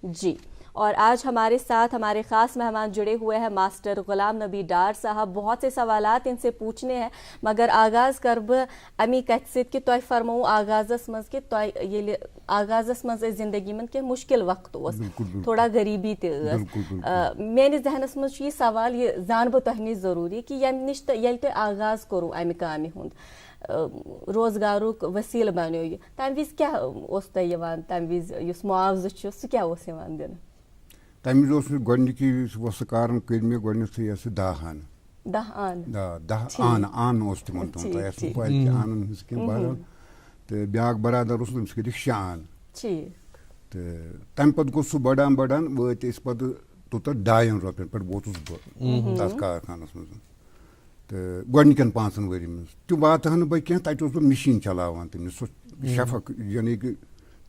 जी और आज हमारे साथ हमारे ख़ास मेहमान जुड़े हुए हैं मास्टर गुलाम नबी डार साहब। बहुत से सवालात इनसे पूछने हैं, मगर आगाज़ करब अमी कथित कि तोय फरमो आगाज़स मज के तोय ये आगाज़स मज ज़िंदगी मन के मुश्किल वक्त ओस, थोड़ा गरीबी ते मेरे जहनस मज ये सवाल ये जान बो तोह निश ज़रूरी कि यम निश ये तोय आगाज़ करो अमि कामि हुंद रोजगारुक वसील बनो ये तम विज क्या ओस तोय यवान, तम विज युस मुआवज़ छु सु क्या ओस यवान दिन? तम विज गोडनिकी वस कारण कर मे गोडनिथि यस 10 आन 10 आन 10 आन ओस तिमन तो यस पाइल आनन हिस्किन बार तो ब्याक बरादर उस तमिस करिक शान ठीक तो तम पत गो सह बढ़ान बढ़ान वत पे तोत 2 रुपयन पे वोतुस बह तथ कारखानस मज तो गोडनिकन 5 वरी मज तु वात बह कह तत बह मशीन चलावान तमिस शफक यानी कि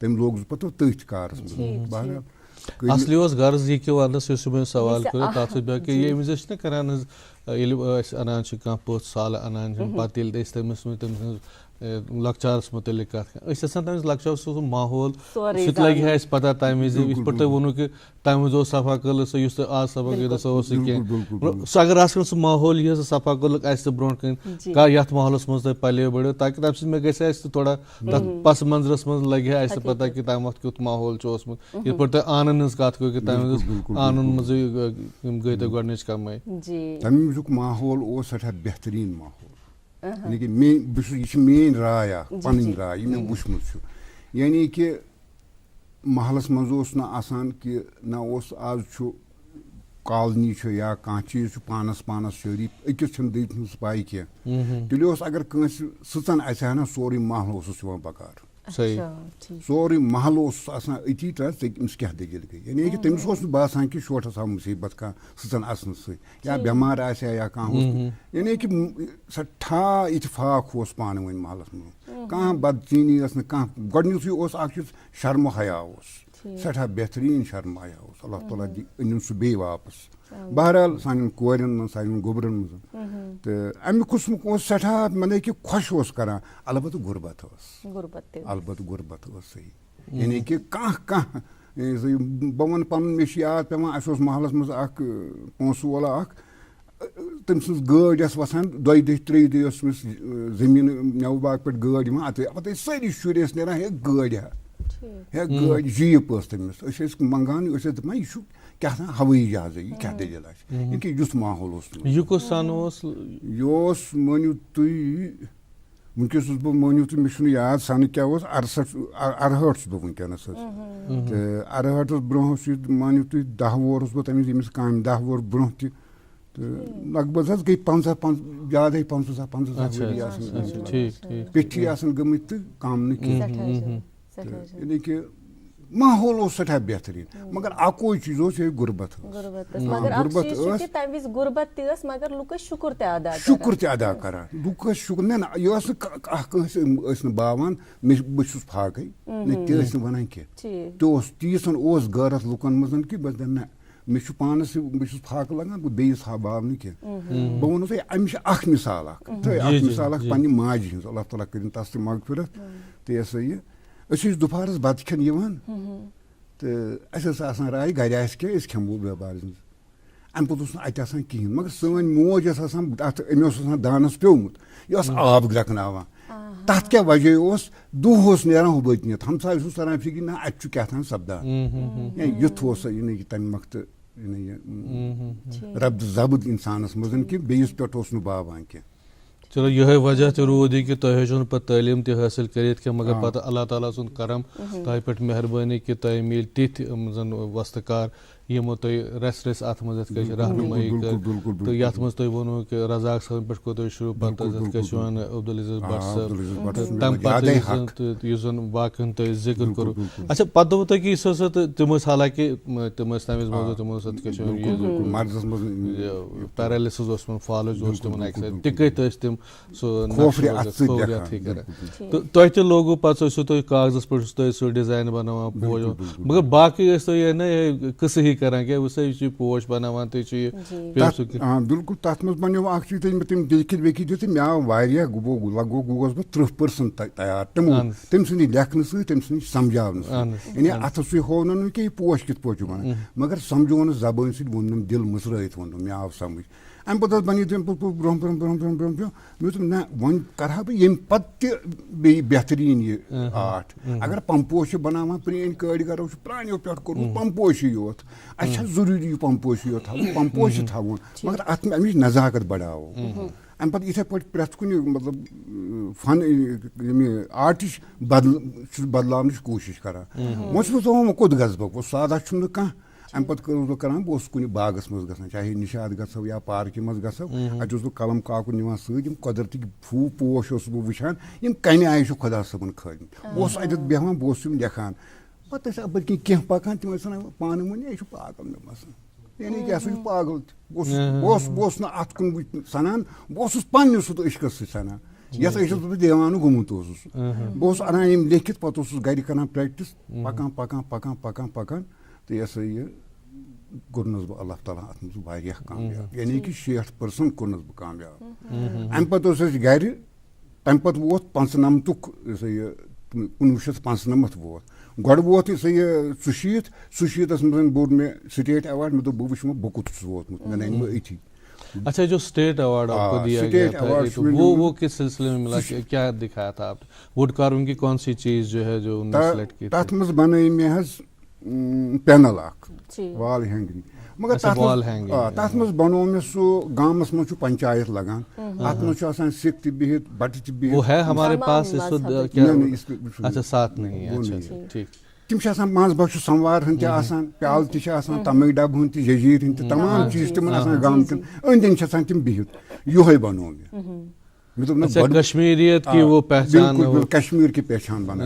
तम लोग पत तथ कारस मज बहरहाल असली गर्ज यह कि वनस सवाल कर तथ कि ये ना करान अनान कह पथ साल अनान पे तमिस लकचारस मुतलिक कत तमिस लकचार सह माहौल सह लगे है पता तम वि ये पे तुम वो कि तम वि सफा कल सह आज सफा कर सह कह सह अगर सह माहौल यह सफा कल ब्रो कन ये माहौलस मज तुम पले बढ़ो ताकि तम मे गए थोड़ा तथ पस मंजरस मज लगे है पता कि तम वक्त क्युत माहौल ये पे तुम आनन हज कत गो कि तम आनन मज गई तो गोडनिच कमाई तमुक माहौल सठा बेहतरीन माहौल यानी कि मेन राय पन राय मे वुचमुत यानी कि महलस मज ना आसान कि ना आज कॉलोनी या कह चीज पानस पानस शरी अकिस दस पाई कह तेल अगर कंस सचन आहा ना सोरे महल बकार सोरे महल अती तमिस क्या दगिल गई यानी कि तमिस बासान कि शोटस आव मुसीबत कह सचन असन या बेमार या कह यानी कि सठा इतफाक पान वन महलस मज कह बदचीनी कह गोडनिक शर्म हया सठा बेहतरीन शर्म हया अल्लाह ताला अन सह बे वापस बहरहाल सान कोरन मन सान गोबरन मज तो अमि कुसमुक सठा मतलब कि खुश करान अलबत् गुरबत अलबत् गुरबत सही यानी कि कह बह वन पन मे याद पे अस महलस मज पोस वाला तम सज गाड़ वसान 2 दह 3 दह जमीन मेव बाग पे गाड़ पे सारी शुर नान हे गाड़ हे गाड़ जीप तमिस मंगान दपान यह क्या हवाई जहाज यह क्या दलील ये युथ माहौल यह कस सन यह मानियो तुम वनकस बह मानियो तुम मे याद सन क्या 68 बह वनकस तो 68 ब्रो मानियो तुम 10 वोर बह तमिस काम 10 वोर ब्रो लगभग गई 50 ज्यादा 50 पेठी गमित तो काम यानी कि माहौल सठा बेहतरीन मगर अको चीज गुरबत मगर लुक शुक्र अदा करान लुक शुक्र ना यह बावान बस फाक ती वन कह तीसन गरत लुकन मज कि बस ना मे पानस बस फाक लगान बह बेस बाव न कह बह वो तुम अमिश मिसाल पन्ने माज हज अल्लाह ताला कर तस मगफिरत तो यह सा यह दोपहरस बत खेन तो अस राय गर क्या खेमो बेबार अम पे अत कहें मगर सन मोज अमिस दानस प्योमुत यह आब ग्रकन तथ क्या वजह दोह नीरान हुबत हमसाय तरह फिक्र ना अत क्या सपदान युथ कि तम वक्त रब्द जब्द इंसानस मज कि बेस पे बावान कह चलो यह वजह तो रूद कि तुम हेचो पे तालीम तह हासिल कर मगर पे अल्लाह ताला सुन करम तुह पे मेहरबानी कि तुम मिल तिथ जन वस्तकार यमो तुम रस रस अत मज रहनुमाई कर तो ये मज तुम वो कि रजाक सन पे को शुरू पे अब्दुल अजीज भट्ट साहब तम पे जन बाकिन तुम जिक्र करो अच्छा पे दो तुम कि तम हालांकि तम तम पैरालिसिस फॉलोज तम टिकट तम तो तुम लोगो पे तुम कागजस पे सह डिजाइन बनावान पोज मगर बाकी तुम ना कस ही करान क्या वो पोश बनावान बिल्कुल तथ मज बनो चीज तम लिखित वेखित मे आव लगभग गोस बह 30% तैयार तम सद लेखन सम समझावन यानी अत होन कि पोश कित पे बन मगर समझोन जबान सद वोनम दिल मसरत वोनम मे आव समझ अम पे बन तम ब्रो ब्रो मे ना वन कर बह ये पे बेहतरीन यह आर्ट अगर पम्पोश बनावान प्रेन कारीगरों प्रानो पे कोर्मुत पम्पोश योत अच्छा जरूरी पम्पोश योत पम्पोश थवन मगर अत अमिच नजाकत बढ़ावो अम पे इथे पे प्रथ कुन मतलब फन आर्टिश बदलावन कोशिश करान वो कोत गज बह वो सादा कह अम पे बह करान बह कुछ बागस मज ग चाहे निशात गो या पार्क मज गो अत बह कलम काकुर निवान सम कुदरती फू पोश बह वुचान कन आय खुदा सबन खल बह अत बेहान बह लेखान पे अपन कह पकान तम पान वन यह पागल मे बसान यानी कि यह पागल बह अत कुन सनान बह पन्ने सुत इश्कस सनान यथ इश्कस बह देवान गोमुत बह अनान लिखित पे गर कर प्रैक्टिस पकान पकान पकान पकान पकान तो यह सा यह कोरनस बह अल्लाह ताला अत मज कामयाब यानी कि 60% कोरनस बह कामयाब अम पे गर तम पे वोत 95 यह 1995 वोत गोड़ वोत यह 160 मज बोर मे स्टेट अवार्ड मे बह वुच बह कुत वोतमुत मे नन अथी। अच्छा, जो स्टेट अवार्ड आपको दिया गया था वो किस सिलसिले में मिला, क्या दिखाया था आप? वुड कार्विंग की कौन सी चीज जो है जो उन्होंने सेलेक्ट की? तथ मज बन मे पैनल वाल हैंगरी मगर तथ मज बनो मे सह गामस मज पंचायत लगान अत मज सिख बिहित बट बिहित वो है हमारे पास इस वक्त क्या? अच्छा, साथ नहीं है। अच्छा, ठीक। तम मज बह संवार हन प्याल तमक डब हन जजीर हन तमाम चीज तम गाम अंद अंद तम बिहित यो बनो मे अच्छा, कश्मीरियत की वो पहचान, बिल्कुल कश्मीर की पहचान बना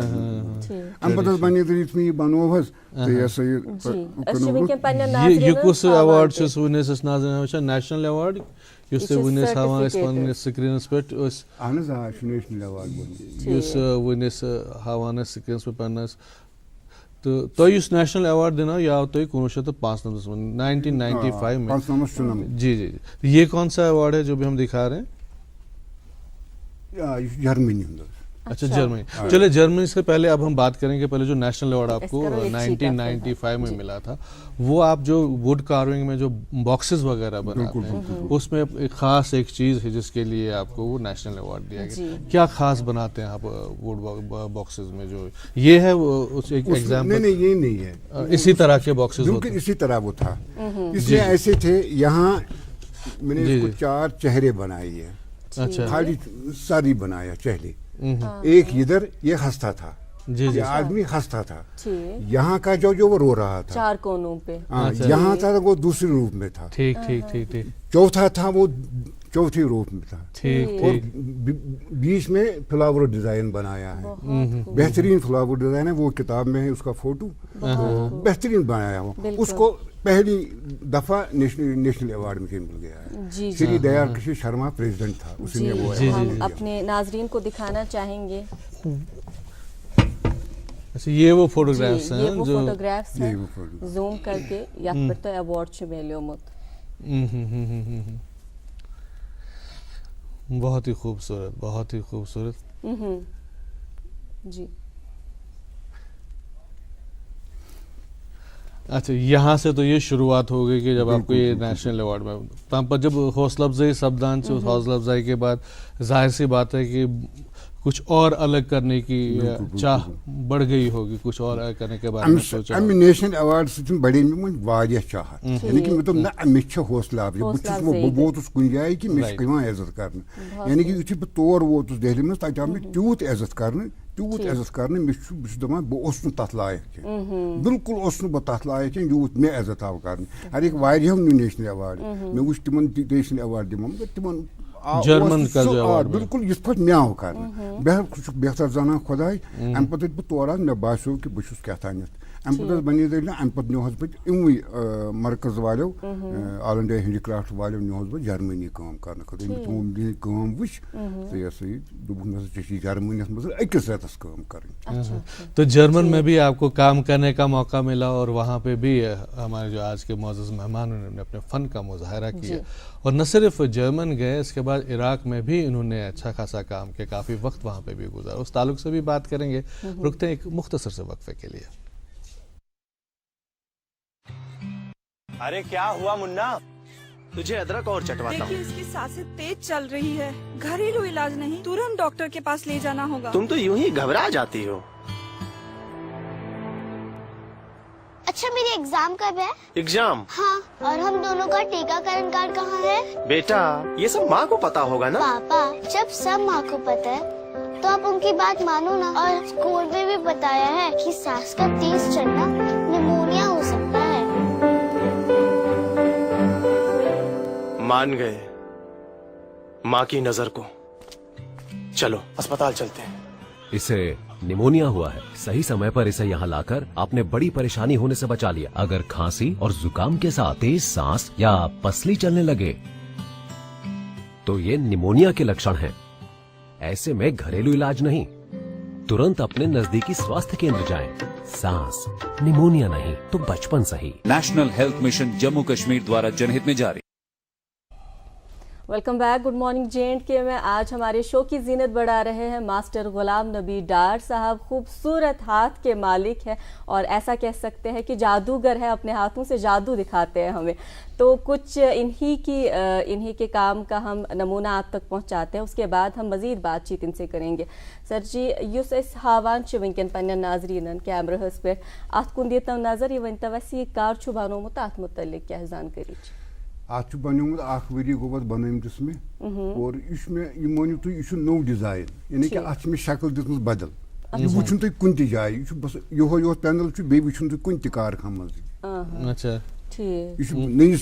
अम पे बन ये बनो तो ये कुछ अवार्ड वनस नाजरन नेशनल अवार्ड वनस हावान स्क्रीनस पे नेशनल अवार्ड वनस हावान स्क्रीनस पे पन्नस तो तुस नेशनल अवार्ड दिन आव तुम 1995 में 1995 में। जी जी जी, ये कौन सा अवार्ड है जो भी हम दिखा रहे हैं? जर्मनी। अच्छा, जर्मनी। चलिए, जर्मनी से पहले अब हम बात करेंगे, पहले जो नेशनल अवार्ड आपको 1995 में मिला था, वो आप जो वुड कार्विंग में जो बॉक्सेस वगैरह बनाते हैं उसमें एक खास एक चीज है जिसके लिए आपको वो नेशनल अवार्ड दिया गया। क्या खास बनाते हैं आप वुड बॉक्सेस में? जो ये है उस एक एग्जाम्पल? नहीं, ये नहीं है, इसी तरह के बॉक्सेस होते हैं। इसी तरह वो था। इसमें ऐसे थे, यहाँ मैंने इसको 4 चेहरे बनाए हैं। अच्छा, खाली सर ही बनाया चेहरे, एक इधर ये हंसता था, ये आदमी हंसता था, यहाँ का जो वो रो रहा था 4 कोनों पे, यहाँ था वो दूसरे रूप में था। ठीक ठीक ठीक ठीक। चौथा था वो चौथे रूप में था। ठीक और ठीक। बीच में फ्लावर डिजाइन बनाया है, बेहतरीन फ्लावर डिजाइन है, वो किताब में है उसका फोटो, तो बेहतरीन बनाया वो। उसको पहली दफा नेशनल अवार्ड में मिल गया है। श्री दयाल कृष्ण शर्मा प्रेसिडेंट था, उसी ने वो हम अपने नाजरीन को दिखाना चाहेंगे। अच्छा, ये वो फोटोग्राफ्स हैं, ये वो जो फोटोग्राफ्स हैं, जूम करके या फिर तो अवार्ड मिलियोमुत। बहुत ही खूबसूरत, बहुत ही खूबसूरत। जी। अच्छा, यहाँ से तो ये शुरुआत हो गई कि जब आपको ये नेशनल अवार्ड में, तब पर जब हौसला अफजाई शब्दान से हौसला अफजाई के बाद जाहिर सी बात है कि कुछ और अलग करने की चाह बढ़ गई होगी, कुछ और अलग करने के बारे में सोचा। नेशनल अवार्ड से बड़े में वारिया चाह, यानी कि मतलब ना मे हौसला अफजाई वोतुस कुन जाए कि मे इज्जत करना, यानी कि युथी बह तौर वोतुस दिल्ली में तत आव मे तूत इज्जत करना, तूत इज्जत करना, मे दपान बह तथ लायक, बिल्कुल बह तथ लायक यूत मे इज्जत आव कर। हर एक वारियों नेशनल अवार्ड मे वुच तिमन नेशनल अवार्ड दिमान, मगर तिमन जर्मन का जो अवार्ड बिल्कुल इस पे मे आव कर। बेहतर जाना खुदाई अम पे बह तौर मे बासो कि बह क्या तान अम पे बनी दिल अम पे नोहस बह इमवी मरकज वालों ऑल इंडिया हैंडीक्राफ्ट वालों नोहस बह जर्मनी काम करने खुद काम वुच तो यह सही दुबक जर्मनी मज अकिस रेतस काम कर। तो जर्मन में भी आपको काम करने का मौका मिला और वहाँ पे भी हमारे जो आज के मोअज़्ज़ज़ मेहमान उन्होंने अपने फ़न का मुज़ाहरा किया, और न सिर्फ जर्मन गए, इसके बाद इराक में भी इन्होंने अच्छा खासा काम किया, काफ़ी वक्त वहाँ पे भी गुजारा, उस ताल्लुक से भी बात करेंगे। रुकते हैं एक मुख्तसर से वक्फे के लिए। अरे क्या हुआ मुन्ना, तुझे अदरक और चटवाता हूँ। देखिए, इसकी सांसें तेज चल रही है, घरेलू इलाज नहीं, तुरंत डॉक्टर के पास ले जाना होगा। तुम तो यूं ही घबरा जाती हो। अच्छा, मेरी एग्जाम कब है? एग्जाम? हाँ, और हम दोनों का टीकाकरण कार्ड कहाँ है? बेटा, ये सब माँ को पता होगा ना। पापा, जब सब माँ को पता है तो आप उनकी बात मानो ना। और स्कूल में भी बताया है कि सांस का तेज चलना निमोनिया हो सकता है। मान गए माँ की नजर को। चलो अस्पताल चलते हैं। इसे निमोनिया हुआ है। सही समय पर इसे यहाँ लाकर आपने बड़ी परेशानी होने से बचा लिया। अगर खांसी और जुकाम के साथ तेज सांस या पसली चलने लगे तो ये निमोनिया के लक्षण हैं। ऐसे में घरेलू इलाज नहीं, तुरंत अपने नजदीकी स्वास्थ्य केंद्र जाएं। सांस निमोनिया नहीं तो बचपन सही। National health mission Jammu Kashmir द्वारा जनहित में जारी। वेलकम बैक, गुड मॉर्निंग जे&के में आज हमारे शो की जीनत बढ़ा रहे हैं मास्टर गुलाम नबी डार साहब। खूबसूरत हाथ के मालिक हैं और ऐसा कह सकते हैं कि जादूगर है, अपने हाथों से जादू दिखाते हैं हमें। तो कुछ इन्हीं के काम का हम नमूना आप तक पहुंचाते हैं, उसके बाद हम मजीद बातचीत इनसे करेंगे। सर जी, युस अस हावान वनकन पन्न नाजरीन कैमराहस पे अत कुन दीतव नजर, यह वन तव यह कर बनोमुत अत मुतल्लिक क्या जानकारी? अत बनोमुत अख वरी गो बनमतिस में और यह मानियो तुम यह नौ डिजाइन, यानी कि अत में शक्ल दितमस बदल। यह वुचुन तुम कुन जाए, यह बस यो पैनल बे वुचुन तुम कुन कारखान मज। यह नई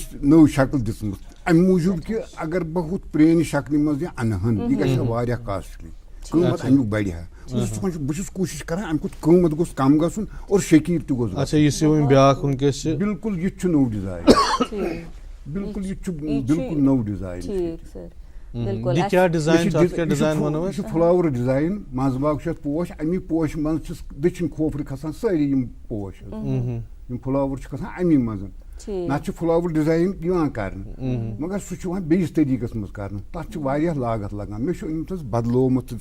शक्ल दितमस अम मूजूब कि अगर बहुत प्रेन शक्ल मज अनहन यह गया कास्टली कीमत अमुक बढ़ हा। बहुत कोशिश करान अमुक कीमत गोस कम गन और शकीर तह गोस। अच्छा यह ब्याक उनकस बिल्कुल यह नौ डिजाइन, बिल्कुल बिल्कुल नौ डिजाइन। यह क्या डिजाइन वनो यह फ्लावर डिजाइन मजबाग पोश, अमी पोश मज दक्षिण खोफर खसान सारी पोश फ्लावर खसान अमी मज ना फ्लावर डिजाइन कर, मगर सह बेस तरीकस मज कर तथ लागत लगान। मे अमिस बदलोमुत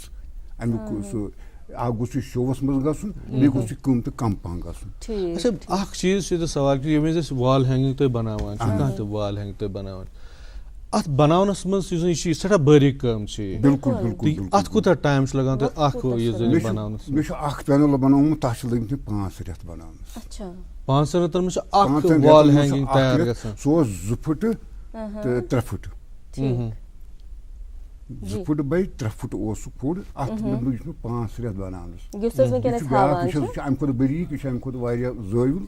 अमुक सह अख गोस शोवस मज गन बे गोस कीमत कम पहन गन। अच्छा अख चीज सवाल कि ये वाल हैंगिंग तुम बनावान कह वाल हैंगिंग तुम बनावान अत बनावनस मज सठा बारीक काम। बिल्कुल बिल्कुल अत कूता टाइम लगान तो अख ये बनावनस? मे अख पैनल बनोमुत तथ लग 5 रेत बनावनस। अच्छा 5 रेतन में अख वाल हैंगिंग तैयार गसान? सो 2 फुट तो 3 फुट, 2 फुट बाय 3 फुट खोड़ अत लग 5 रेत बनावनस। अम खुद बारीक यह अम खुद ज़ाविल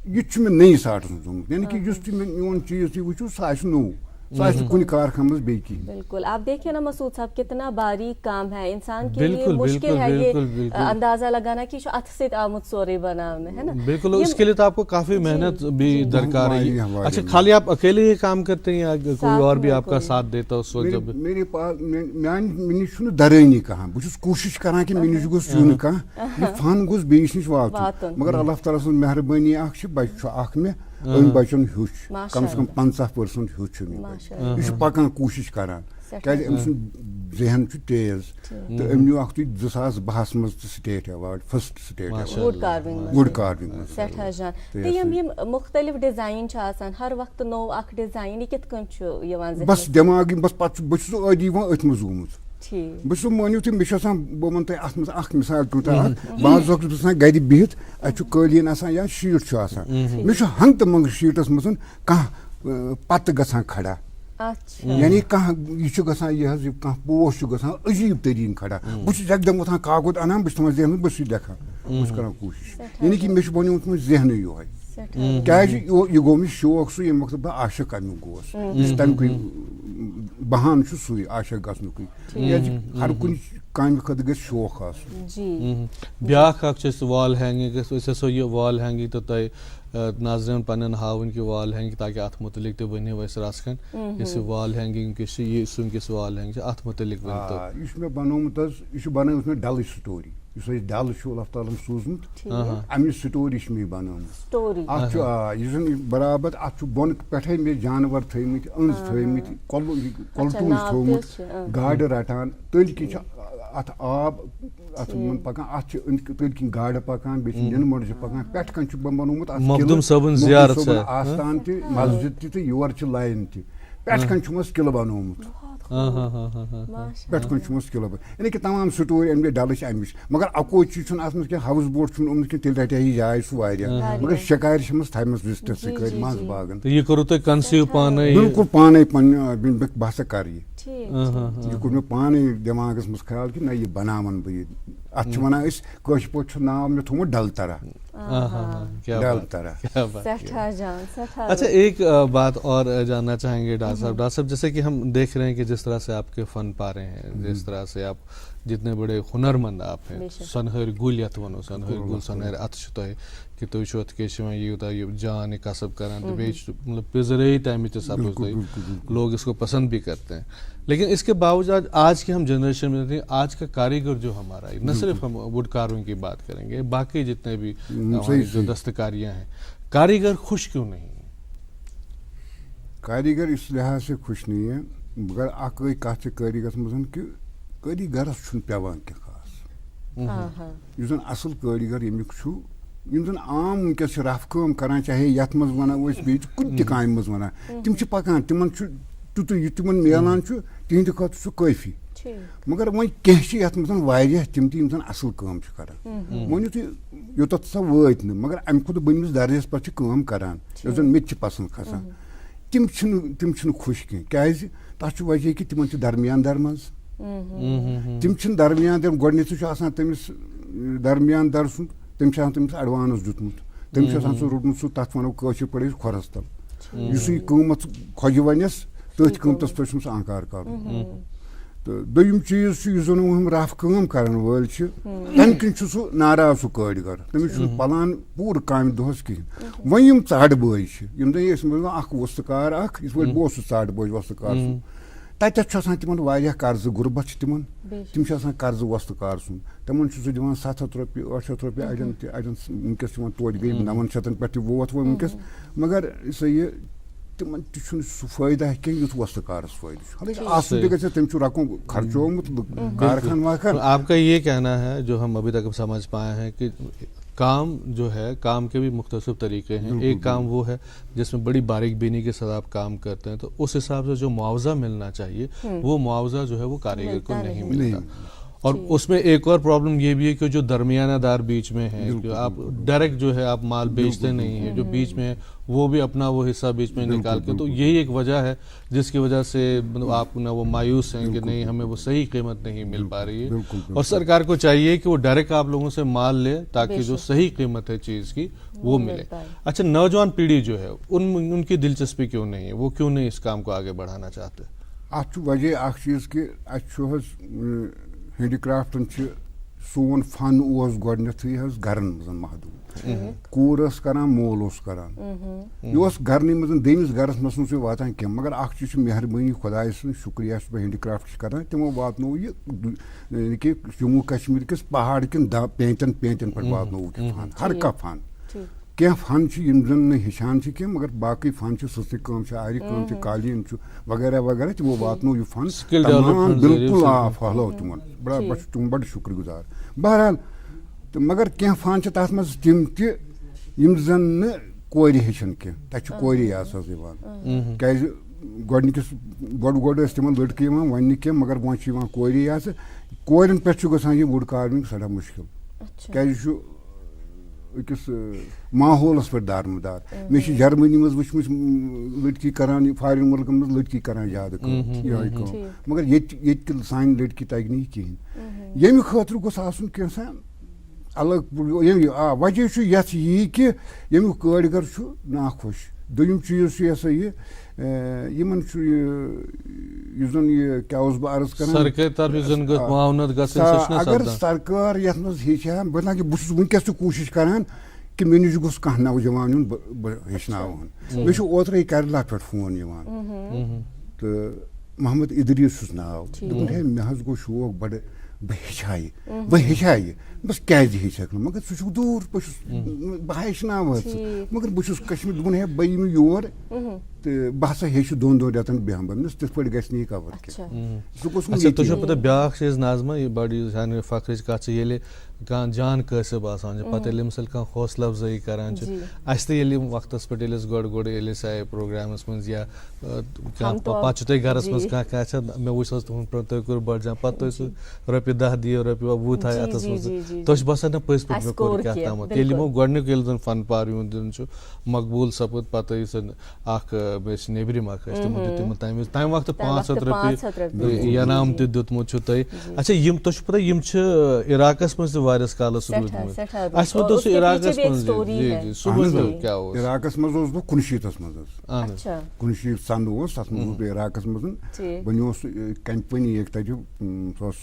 यह मे नई साटस मज, यानी कि मोन चीज तुम वो सह नौ, सह कुन कारखान मज बे कहीं। बिल्कुल, आप देखिए ना मसूद साहब कितना बारीक काम है, इंसान के लिए मुश्किल है ये अंदाजा लगाना कि अथ से आमुद सोरे बनाने, है ना? बिल्कुल, उसके लिए तो आपको काफी मेहनत भी दरकार है। अच्छा खाली आप अकेले ये काम करते हैं या कोई और भी आपका साथ देता है उस वक्त जब? मेरे पास मे दरानी कह बहुत कोशिश करान कि मे गोस यून कह फन गोस बेस नश वातन, मगर अल्लाह ताला सं मेहरबानी अख मे अम बचन हुच कम से कम 50% हुच यह पकान कोशिश करान क्या जहन तेज तो अम नो 2012 मज state award, first state award wood carving. सठा जान तो यम मुख्तलिफ डिजाइन हर वक्त नो अख डिजाइन कित कन बस दिमाग बस पत बस अदी अथ मज गोमुत। बस मानियो तुम बह वन तुम अत मिसाल बाज बस गर बिहित कालीन या शीट मे हंग तो मंग शीटस मज कह पत गसान खड़ा, यानी कह यह गसान यह कह पोश गसान अजीब तरीन खड़ा। बस एकदम वोथान कागज अनान बस तम जहन बस देखा बस कर कोशिश, यानी कि मे बनोमुत जहन यो क्या यह गो मे शौक सह ये वक्त बह आशिक अमुक गोस तमुक बहान सू आशिक गसनुक हर कुन काम खत ग शौक आ। ब्याख वाल हैंगिंग यह वाल हैंगिंग तो तुम नाजरन पन्न हावन कि वाल हैंगिंग ताकि अत मुतलिक तो वन वस रसखन इस वाल हैंगिंग किस वाल हैंगिंग अत मुतलिक वन यह मे बनोमुत यह बनाई मे डल स्टोरी डल अल्लाह ताला सूजमुत अमि स्टोरी मे बनाई बराबर अत बोन पे मे जानवर थमत अंज थमत कलटून थोमुत गाड़ रटान तल कि अत आब अत मन पकान अत तल कि गाड़ पकान बे निनमड़ पकान पे कन बनोमुत आस्थान त मस्जिद त योर लाइन त पे कन किल बनोमुत पे कन किल, यानी कि तमाम स्टोरी अमे डल अम मगर अको चीज अत हाउस बोट तेल रटे यह जाए सह मगर शिकार थमस विजिटर सर मज बागन। यह करो तुम कंसीव पाने? बिल्कुल पाने बह कर यह कोर मे पाने दिमागस मज ख्याल कि ना यह बनावन बह अत वनान कश पे नाव मे थोमुत डलतरा क्या बात डलतरा। क्या बात सठा जान सठा। अच्छा, एक बात और जानना चाहेंगे डॉक्टर साहब, जैसे कि हम देख रहे हैं कि जिस तरह से आपके फन पा रहे हैं, जिस तरह से आप जितने बड़े हुनरमंद आप हैं, सनहर गुल यथ वनो, सनहर गुल सनहर अत तुह कि तुम ये जान कसब करान, तो मतलब पिजरे टाइम सब्ज लोग इसको पसंद भी करते हैं। लेकिन इसके बावजूद आज की हम जनरेशन में देखते हैं, आज का कारीगर जो हमारा है, न सिर्फ हम वुड कार्विंग की बात करेंगे, बाकी जितने भी हमारी जो दस्तकारियाँ हैं, कारीगर खुश क्यों नहीं है? कारीगर इस लिहाज से खुश नहीं है, मगर अकई कत कारीगर मज कि कारीगरस पेवान क्या खास यु जन असल कारीगर यमिक यम जन आम वनकस रफ काम करान, चाहे यथ मज वनो कुन त काम मज वनान, तिम पकान, तिमन तुत यह तिमन मिलान तिहंद खतर काफी। मगर वो कह तिम तम जन असल काम करान, वन योत सा वात न, मगर अमे खुद बनिस दर्जस पे काम करान यह जन मे पसंद खसान, तिम खुश कह तथ वजह कि तिमन दरमियान दर मज, तिम दरमियान दर गोडन तमिस दरमियान दर सुन तमिस एडवांस दुतमुत, तमिस सह रोटमुत सह तथ वनो कशर पे खरस तल, इस कीमत खोज वनस तथ कीमतस पे आकार कर। तो दोयम चीज जन हम रफ काम करान वल तम कन सह नाराज सह कारीगर, तमिस पलान पूर काम दोहस कहें। वन यम चाड़ बय वस्तकार इस पे बह चाड़ बय वस्तकार तथा तिमन कर्ज गुरबत तिमन तिम कर्ज वस्तकार सुन, तमन दिवान 700 रुपये 800 रुपये अड़न वनकस तोड़ गई 900 पे वोत वनकस, मगर यह तिमन सह फायदा कह युथ वस्तकारस फायदा तम रकम खर्चोमुत कारखान वाखान। आपका ये कहना है, जो हम अभी तक समझ पाए हैं, कि काम जो है, काम के भी मुख्तलिफ तरीके हैं। एक काम वो है जिसमें बड़ी बारीक बीनी के साथ आप काम करते हैं, तो उस हिसाब से जो मुआवजा मिलना चाहिए वो मुआवजा जो है वो कारीगर को नहीं मिलता। और उसमें एक और प्रॉब्लम ये भी है कि जो दरमियाना दार बीच में है, जो आप डायरेक्ट जो है आप माल बेचते नहीं है, जो बीच में है वो भी अपना वो हिस्सा बीच में निकाल के, तो यही एक वजह है जिसकी वजह से आप ना वो मायूस हैं कि नहीं हमें वो सही कीमत नहीं मिल पा रही है। और सरकार को चाहिए कि वो डायरेक्ट आप लोगों से माल ले, ताकि जो सही कीमत है चीज़ की वो मिले। अच्छा, नौजवान पीढ़ी जो है उनकी दिलचस्पी क्यों नहीं है, वो क्यों नहीं इस काम को आगे बढ़ाना चाहते? अत वजह चीज़ कि हैंडीक्राफ्टन सोन फन गोडनथी गरन मज महदूद, कूर करान मोल करान, यह गरन मज दमिस गरस मज वातान कह, मगर अख चीज मेहरबानी खुदाय सन शुक्रिया हैंडीक्राफ्ट करान, तमो वातनो यह कि जम्मू कश्मीर किस पहाड़ किन पेंटन पे वातनो फन, हर कह फन क्या फन जन हेचान कह, मगर बाकी फन सस्ती कम आरी कम कालीन वगैरह वगैरह तमो वातनो यह फन तमाम बिल्कुल फहलो तुमन बड़ा तुम बड़ शुक्रगुजार। बहरहाल तो मगर क्या फन तथ मज तम तम जन कोर हेचन कह, तक कोरी दिवान क्या गोडनिकस गोड तिमन लड़की वन कह, मगर वो कोरी कोरन पे गसान यह वुड कार्विंग सड़ा मुश्किल, क्या अकिस माहौलस पे दारमदार। मे जर्मनी मज वुचमुत लड़की करान, फॉरेन मुल्कन मज लड़की करान ज्यादा कम, मगर ये सान लड़की तग नहीं कहें। यम खतर गोस आसन कैसा अलग वजह यह कि यम कारीगर नाखुश। दोयम चीज यह यह जन यह क्या बह अर्ज कर, अगर सरकार ये हेचा बना कि वनकस कोशिश करान कि मे नश गोस कह नौजवान हेचनावन। मे ओत्र केरला पे फोन तो मोहम्मद इदरीस नाव, दोपन मे गो शौक बड़ बह हेचाय बस क्या हेचक, मगर सह दूर बह हेचना मगर बहुत कश्मीर दोपन है बह यम योर तो बह हसा हेच दोन रेतन बेहम बस तिथ पे गि कवर अच्छा, तुझे पता ब्या चीज नाजमा, ये बड़ी फ़ख्र कत ये कहाँ जान कसब आसान पत्ते मिसल कहाँ हौसला अफजाई करान अस ते वक्त पे गोड़ आए प्रोग्रामस मज या पे तुम गरस मज कह मे वो तुम तुम कर बड़ जान पे रोपये 10 दियो रोपये 20 थाय अतस मज तुम बसान ना पज पे मे कोर क्या ताम यमो गोडनिक जन फन पार दिन मकबूल सपद पे नेबरिम तम तम वक्त 500 रुपये इनाम तुतमुत अच्छा तुम पता इराकस मज वारिस कालस रूदमुत इराकस क्या इराकस मज बह 19 मज 19 सन तथ मज इराकस मज बनो कंपनी एक तक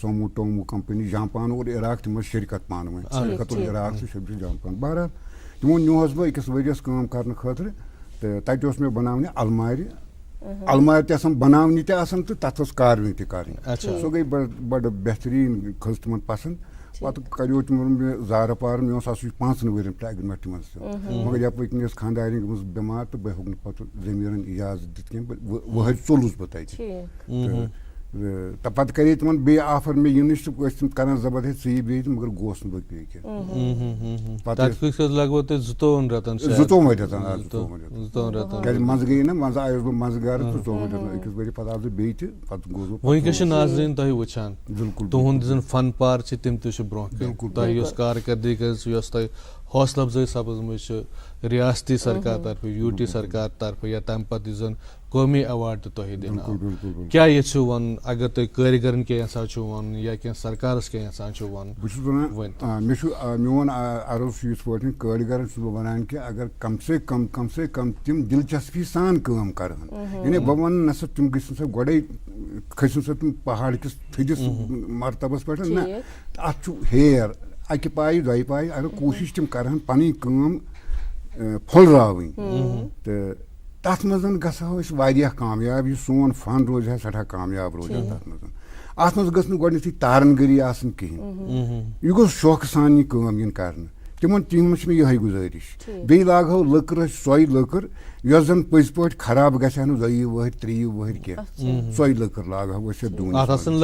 सोमू टोमू कंपनी जापान और इराक तम शरकत पान वन शरकत इराक से जापान बहरहाल तमो नुहस बह अकिस वरियस काम करने खतर तो तत मे बनाने अलमार तम बनावनी तो तथ कार्विंग तक सो गई बड़ बेहतरीन खज तम पसंद पे करो मे जार पार मे 5 वर एग्रीमेंट मज मगर यप वनस खानदारी गई बेमार तो बह पे जमीन इजाजत दित वह चोलुस बह तक पे करे तम बे आफर मे इन कर जबरदस्त सी बे मगर गोस बह लगभग 2 रतन मज गई ना मज आयुस बह मज गर तो 2 रतन अकिस वरी पे आव बे वस नाजरीन तुम वुचान तुहद जन फन पार तम ब्रोह तुस कारकर्दगी हौसला अफजाई सपज रियासती सरकार तरफ यूटी सरकार तरफ या तम पे जन कौमी अवार्ड तो दिन क्या ये वन अगर तुम कारीगरन क्या वन या क्या सरकारस क्या वन मोन अर्ज ये कारीगरन वन कि अगर कम से कम तम दिलचस्पी सान काम कर यानी बह वन नसा तुम गो गोड़े खसो सा तुम पहाड़ किस थदिस मरतबस पे ना अत हेर अकि पाई 2 पाई अगर कोशिश तम कर पन फुलराव तो तथ मज गो कामयाब सोन फन रोज सठा कामयाब रोज तथ मज अत मज गई गोडनथी तारनगरी आसन कहें यह गो शौक सान यह कर तिमन मे यह गुजारिश बे लागो लकर सोई लकर यह जन पज पे खराब गह 2 वहर 3 वहर कह सोई लकर लागो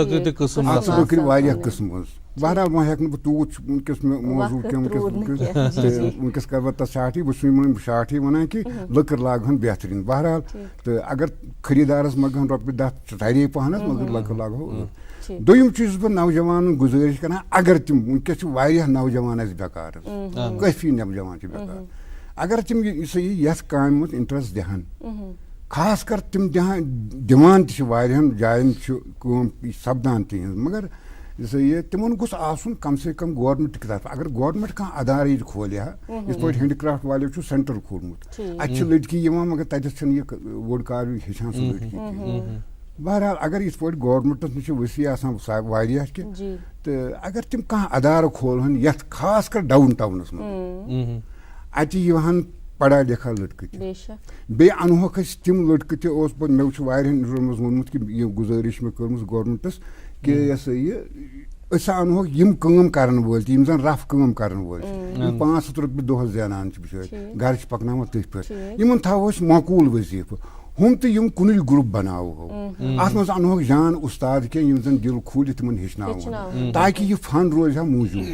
लकड़ किस्म बहरहाल वह हेक बह तूत वनकस मौजू वनकस कर बह शार्टी बह शार्टी वन कि लकर लागन बेहतरीन बहरहाल तो अगर खरीदारस मगन रोपये 10 तरे पहन मगर लकर लागो दोम चीज बह नौजवान गुजारिश कर अगर तम वनकस नौजवान बेकार काफी नौजवान बेकार अगर तम यथ काम मज इंटरेस्ट दहन खास कर तम दिवान जायन सपदान तिहज मगर ये तिमन गोस आसन कम से कम गवर्नमेंट की तरफ अगर गवर्नमेंट कह अदारे खोलिया इस पे हैंडीक्राफ्ट वाले सेंटर खोलमुत अच्छी लड़की मगर तथस वोड़ कार्विंग हेचान सह लड़की बहरहाल अगर इस पे गवर्नमेंटस नश वसी वारिया तो अगर तम कह अदार खोलन यथ खास कर डाउन टाउनस मज अत पढ़ा लिखा लड़के बे अनहोक तम लड़के मे मज वोनमुत कि यह गुजारिश मे कर्म गवर्नमेंटस कि यह अनहोक यम करन वोल यम जन रफ करन वोल 500 रुपये दोहस जानान बिचार घर पकना तथ पे यमन थो मकूल वजीफ हम तो यम कुन ग्रुप बनावो अत मज अनहोक जान उस्ताद के यम जन दिल खोल तिमन हेचनावन ताकि यह फन रोज मौजूद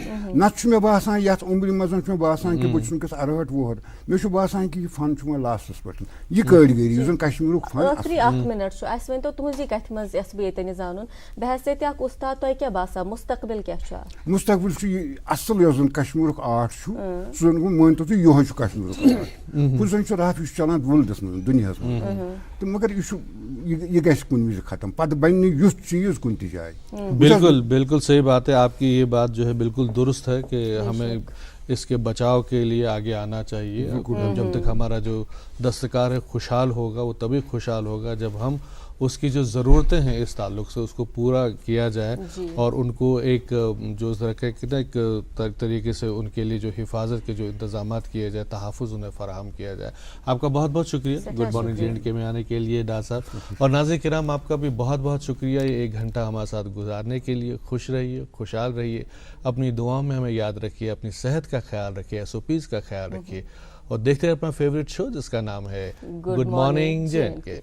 नत मे बासान यथ उम्र मज मे बासान कि बह वनकस 68 वोहर मे बासान कि यह फन लास्टस पे यह कारीगरी यह कश्मीरुक फन मिनट वो तुज कथ मज ये जान बहसीत उस्ताद तुम क्या बासान मुस्तकबिल क्या मुस्तकबिल असल यह कश्मीरुक आर्ट सह मान तो यह कश्मीरुक आर्ट बह जन रफ चलान वर्ल्डस मज दुनिया तो मगर यह गश कुन विज खत्म पत बन युस चीज कुन जाए बिल्कुल बिल्कुल सही बात है आपकी ये बात जो है बिल्कुल दुरुस्त है कि हमें इसके बचाव के लिए आगे आना चाहिए जब तक हमारा जो दस्तकार है खुशहाल होगा वो तभी खुशहाल होगा जब हम उसकी जो ज़रूरतें हैं इस ताल्लुक से उसको पूरा किया जाए और उनको एक जो एक तरीके से उनके लिए जो हिफाजत के जो इंतजामात किए जाए तहफ़्फ़ुज़ उन्हें फ़राहम किया जाए। आपका बहुत बहुत शुक्रिया गुड मॉर्निंग जे में आने के लिए डा साहब, और नाज़रीन किराम आपका भी बहुत बहुत शुक्रिया ये 1 घंटा हमारे साथ गुजारने के लिए। खुश रहिए, खुशहाल रहिए, अपनी दुआओं में हमें याद रखिए, अपनी सेहत का ख्याल रखिए, SOPs का ख्याल रखिए और देखते हैं अपना फेवरेट शो जिसका नाम है गुड मॉर्निंग जे।